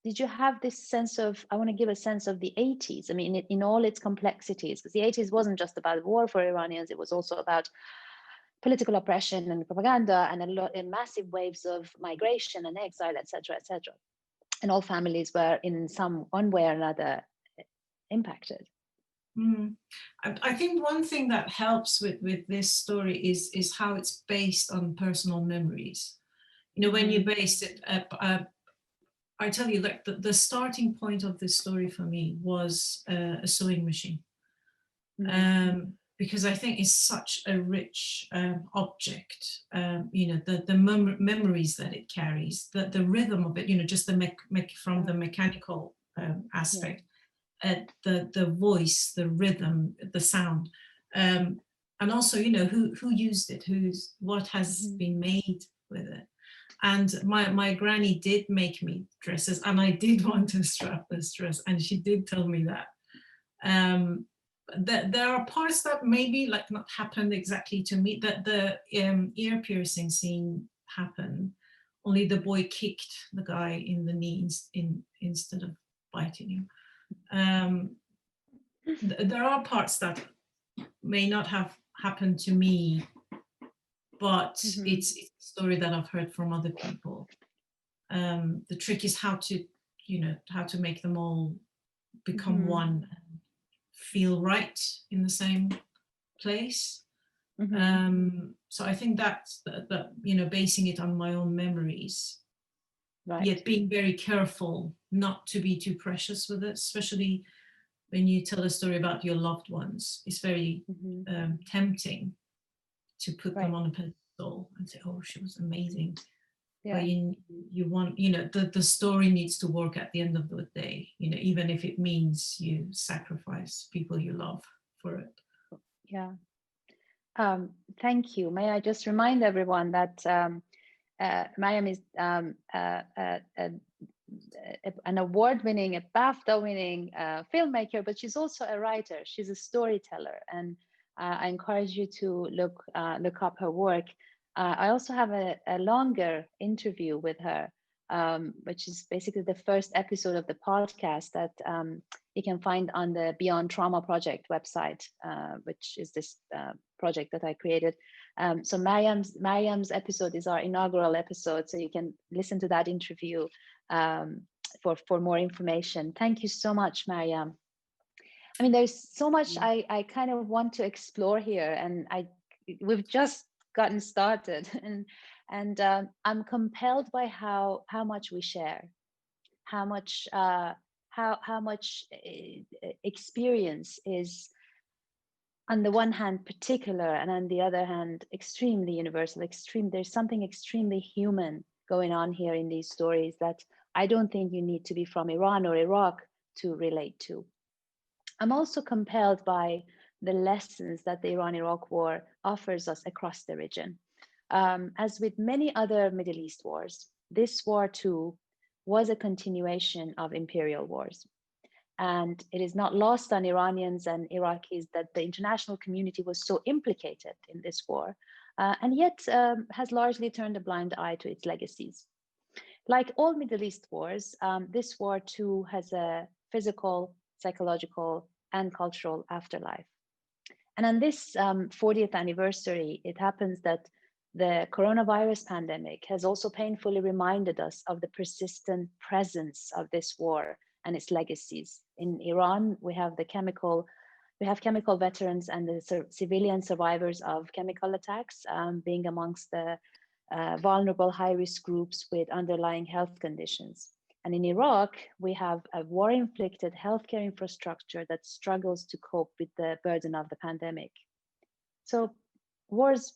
did you have this sense of, I want to give a sense of the 80s, I mean, in all its complexities, because the 80s wasn't just about war for Iranians, it was also about political oppression and propaganda and massive waves of migration and exile, etc., etc. And all families were in one way or another impacted. I think one thing that helps with this story is how it's based on personal memories. You know, when you base it, I tell you, like the starting point of this story for me was a sewing machine. Because I think it's such a rich object, you know, the memories that it carries, the rhythm of it, you know, just from the mechanical aspect, the voice, the rhythm, the sound, and also, you know, who used it, what has been made with it. And my granny did make me dresses, and I did want to strap this dress, and she did tell me that. There are parts that maybe like not happened exactly to me, that the ear piercing scene happened, only the boy kicked the guy in the knee instead of biting him. There are parts that may not have happened to me, but it's a story that I've heard from other people. The trick is how to make them all become one, feel right in the same place. So I think that's you know, basing it on my own memories, yet being very careful not to be too precious with it, especially when you tell a story about your loved ones. It's very tempting to put them on a pedestal and say, oh, she was amazing. But you want, you know, the story needs to work at the end of the day, you know, even if it means you sacrifice people you love for it. Yeah. Thank you. May I just remind everyone that Mayam is an award-winning, a BAFTA-winning filmmaker, but she's also a writer. She's a storyteller, and I encourage you to look up her work. I also have a longer interview with her, which is basically the first episode of the podcast that you can find on the Beyond Trauma Project website, which is this project that I created. So Mariam's episode is our inaugural episode, so you can listen to that interview for more information. Thank you so much, Mariam. I mean, there's so much I kind of want to explore here, and we've just gotten started, and I'm compelled by how much we share, how much experience is on the one hand particular, and on the other hand extremely universal. There's something extremely human going on here in these stories that I don't think you need to be from Iran or Iraq to relate to. I'm also compelled by the lessons that the Iran-Iraq war offers us across the region. As with many other Middle East wars, this war too was a continuation of imperial wars. And it is not lost on Iranians and Iraqis that the international community was so implicated in this war, and yet has largely turned a blind eye to its legacies. Like all Middle East wars, this war too has a physical, psychological, and cultural afterlife. And on this 40th anniversary, it happens that the coronavirus pandemic has also painfully reminded us of the persistent presence of this war and its legacies. In Iran, we have chemical veterans and the civilian survivors of chemical attacks being amongst the vulnerable high-risk groups with underlying health conditions. And in Iraq, we have a war-inflicted healthcare infrastructure that struggles to cope with the burden of the pandemic. So wars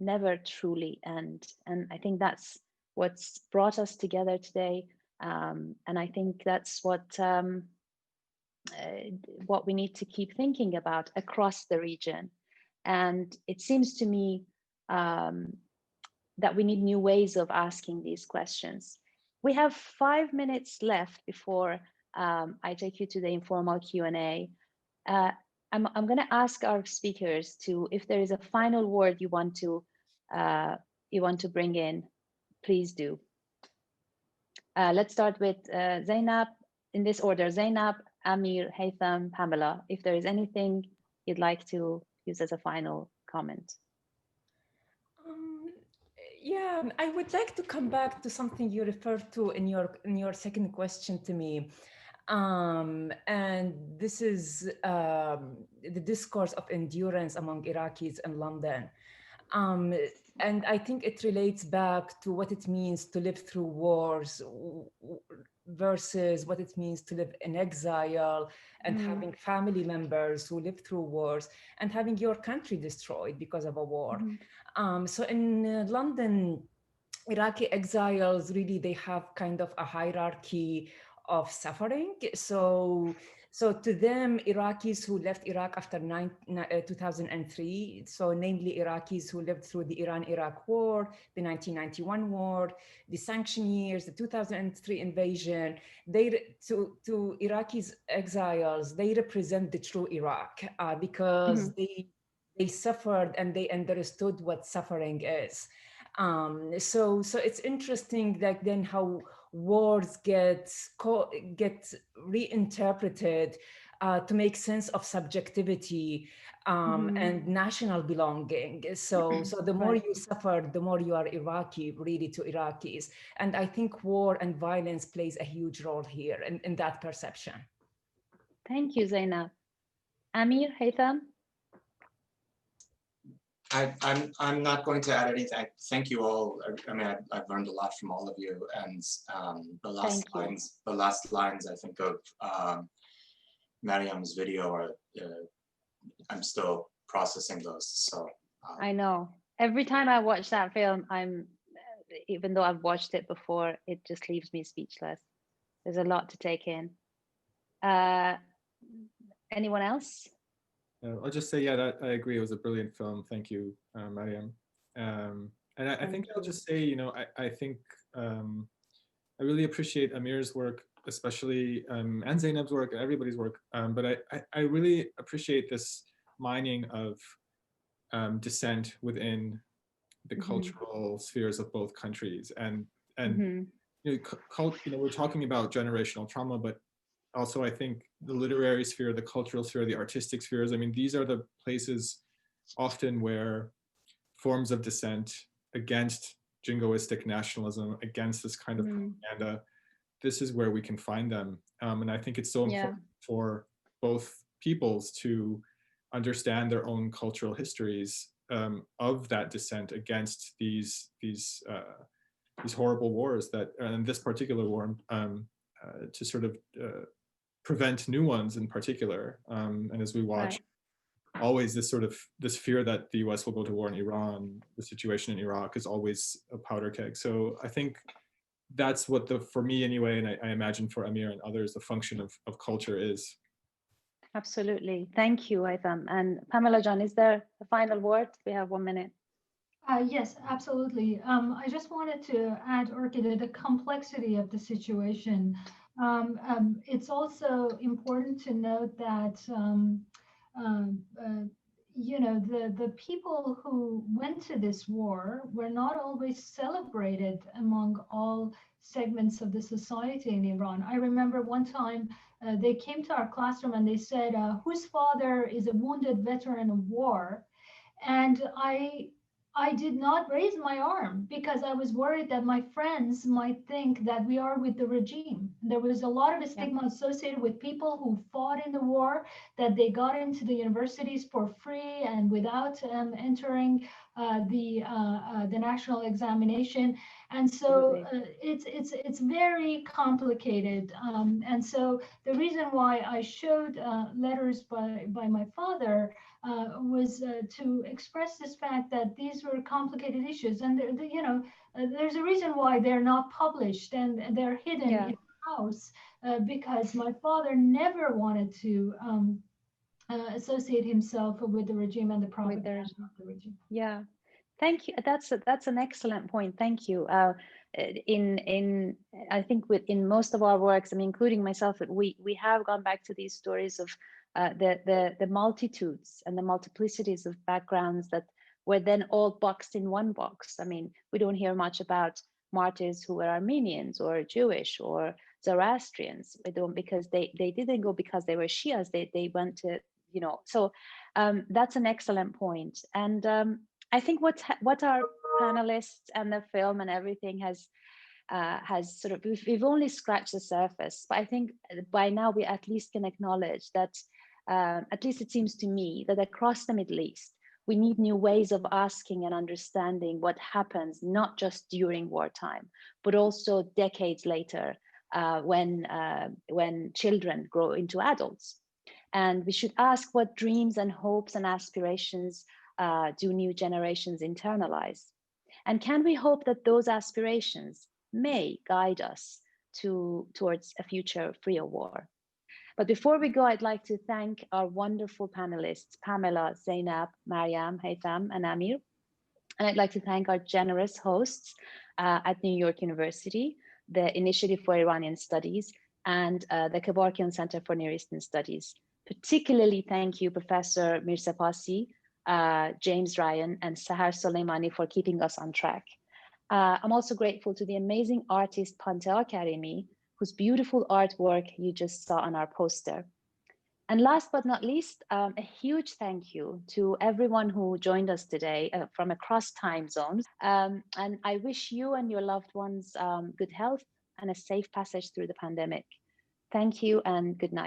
never truly end. And I think that's what's brought us together today. And I think that's what we need to keep thinking about across the region. And it seems to me that we need new ways of asking these questions. We have 5 minutes left before I take you to the informal Q&A. I'm going to ask our speakers if there is a final word you want to bring in, please do. Let's start with Zainab, in this order: Zainab, Amir, Haytham, Pamela. If there is anything you'd like to use as a final comment. Yeah, I would like to come back to something you referred to in your second question to me. And this is the discourse of endurance among Iraqis in London. And I think it relates back to what it means to live through wars versus what it means to live in exile and having family members who live through wars and having your country destroyed because of a war. So in London, Iraqi exiles, really, they have kind of a hierarchy of suffering. So to them, Iraqis who left Iraq after 2003, so namely Iraqis who lived through the Iran-Iraq war, the 1991 war, the sanction years, the 2003 invasion, to Iraqis exiles, they represent the true Iraq because they suffered and they understood what suffering is. So it's interesting that then how words get reinterpreted to make sense of subjectivity and national belonging. So the more you suffer, the more you are Iraqi, really, to Iraqis. And I think war and violence plays a huge role here in that perception. Thank you, Zainab. Amir, Haytham? I'm not going to add anything. Thank you all. I mean, I've learned a lot from all of you, and the last lines I think of Mariam's video are I'm still processing those. So I know. Every time I watch that film, even though I've watched it before, it just leaves me speechless. There's a lot to take in. Anyone else? I'll just say, yeah, that I agree. It was a brilliant film. Thank you, Mariam. And I think I'll just say, you know, I think I really appreciate Amir's work, especially, and Zainab's work, and everybody's work. But I really appreciate this mining of dissent within the cultural spheres of both countries. And you know, we're talking about generational trauma, but also I think the literary sphere, the cultural sphere, the artistic spheres, I mean, these are the places often where forms of dissent against jingoistic nationalism, against this kind of propaganda, this is where we can find them. And I think it's so important for both peoples to understand their own cultural histories of that dissent against these horrible wars that, and this particular war, to sort of prevent new ones in particular. And as we watch, always this fear that the US will go to war in Iran, the situation in Iraq is always a powder keg. So I think that's what for me anyway, and I imagine for Amir and others, the function of culture is. Absolutely. Thank you, Haytham. And Pamela John, is there a final word? We have 1 minute. Yes, absolutely. I just wanted to add, Orkideh, the complexity of the situation. It's also important to note that you know, the people who went to this war were not always celebrated among all segments of the society in Iran. I remember one time they came to our classroom and they said, whose father is a wounded veteran of war? And I did not raise my arm because I was worried that my friends might think that we are with the regime. There was a lot of stigma associated with people who fought in the war, that they got into the universities for free and without entering the national examination. And so it's very complicated. And so the reason why I showed letters by my father was to express this fact that these were complicated issues, and you know, there's a reason why they're not published and they're hidden in the house, because my father never wanted to associate himself with the regime and the propaganda of the regime. Yeah, thank you. That's an excellent point. Thank you. I think in most of our works, I mean, including myself, we have gone back to these stories of the multitudes and the multiplicities of backgrounds that were then all boxed in one box. I mean, we don't hear much about martyrs who were Armenians or Jewish or Zoroastrians, because they didn't go because they were Shias, they went to, you know, so that's an excellent point. And I think what our panelists and the film and everything has sort of, we've only scratched the surface, but I think by now we at least can acknowledge that, at least it seems to me, that across the Middle East, we need new ways of asking and understanding what happens, not just during wartime, but also decades later, when children grow into adults. And we should ask what dreams and hopes and aspirations do new generations internalize? And can we hope that those aspirations may guide us towards a future free of war? But before we go, I'd like to thank our wonderful panelists, Pamela, Zainab, Mariam, Haytham, and Amir. And I'd like to thank our generous hosts at New York University, the Initiative for Iranian Studies, and the Kevorkian Center for Near Eastern Studies. Particularly thank you, Professor Mirsapasi, James Ryan, and Sahar Soleimani for keeping us on track. I'm also grateful to the amazing artist Pamela Karimi, whose beautiful artwork you just saw on our poster. And last but not least, a huge thank you to everyone who joined us today from across time zones. And I wish you and your loved ones good health and a safe passage through the pandemic. Thank you and good night.